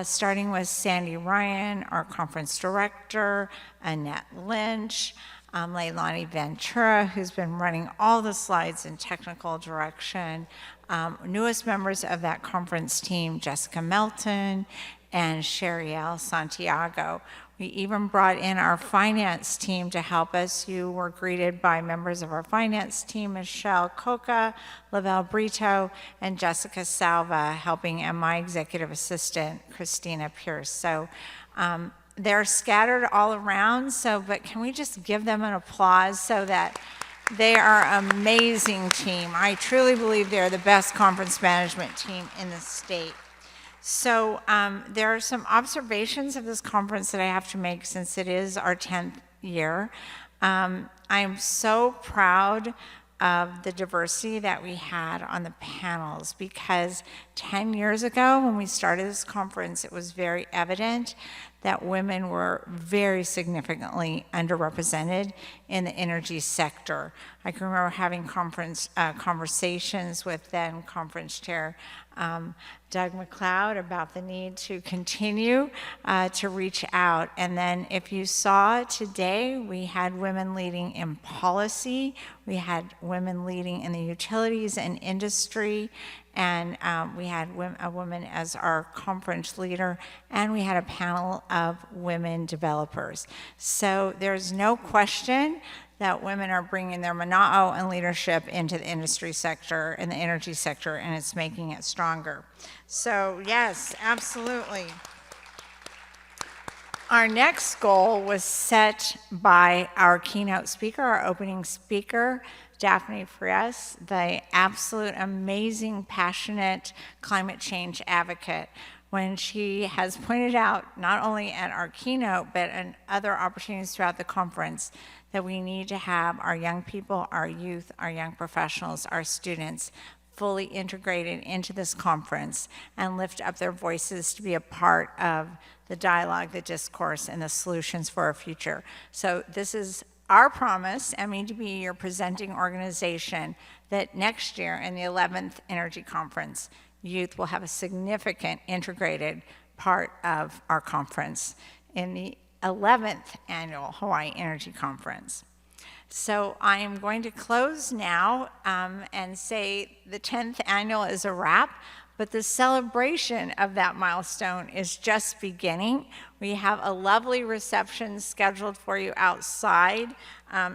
starting with Sandy Ryan, our conference director, Annette Lynch, Leilani Ventura, who's been running all the slides in technical direction, newest members of that conference team, Jessica Melton and Sheriel Santiago. We even brought in our finance team to help us. You were greeted by members of our finance team, Michelle Coca, Lavelle Brito, and Jessica Salva, helping, and my executive assistant, Christina Pierce. So they're scattered all around, but can we just give them an applause so that they are an amazing team. I truly believe they're the best conference management team in the state. So there are some observations of this conference that I have to make since it is our 10th year. I'm so proud of the diversity that we had on the panels, because 10 years ago when we started this conference, it was very evident that women were very significantly underrepresented in the energy sector. I can remember having conversations with then conference chair Doug McLeod about the need to continue to reach out. And then if you saw today, we had women leading in policy, we had women leading in the utilities and industry, and we had a woman as our conference leader, and we had a panel of women developers. So there's no question that women are bringing their mana'o and leadership into the industry sector and the energy sector, and it's making it stronger. So yes, absolutely. Our next goal was set by our keynote speaker, our opening speaker, Daphne Frias, the absolute amazing, passionate climate change advocate, when she has pointed out, not only at our keynote, but in other opportunities throughout the conference, that we need to have our young people, our youth, our young professionals, our students fully integrated into this conference and lift up their voices to be a part of the dialogue, the discourse, and the solutions for our future. So this is our promise, to be your presenting organization, that next year in the 11th Energy Conference, youth will have a significant integrated part of our conference in the 11th Annual Hawaii Energy Conference. So I am going to close now and say the 10th annual is a wrap, but the celebration of that milestone is just beginning. We have a lovely reception scheduled for you outside,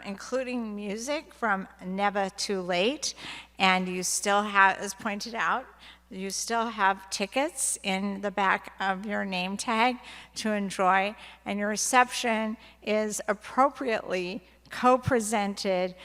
including music from Never Too Late, and you still have, as pointed out, you still have tickets in the back of your name tag to enjoy, and your reception is appropriately co-presented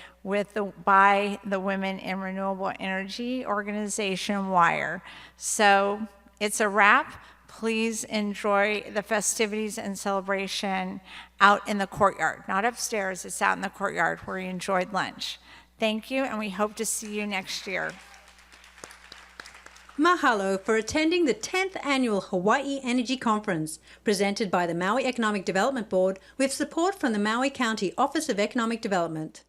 by the Women in Renewable Energy organization, WIRE. So it's a wrap. Please enjoy the festivities and celebration out in the courtyard, not upstairs, it's out in the courtyard where you enjoyed lunch. Thank you, and we hope to see you next year.
Mahalo for attending the 10th Annual Hawaii Energy Conference, presented by the Maui Economic Development Board with support from the Maui County Office of Economic Development.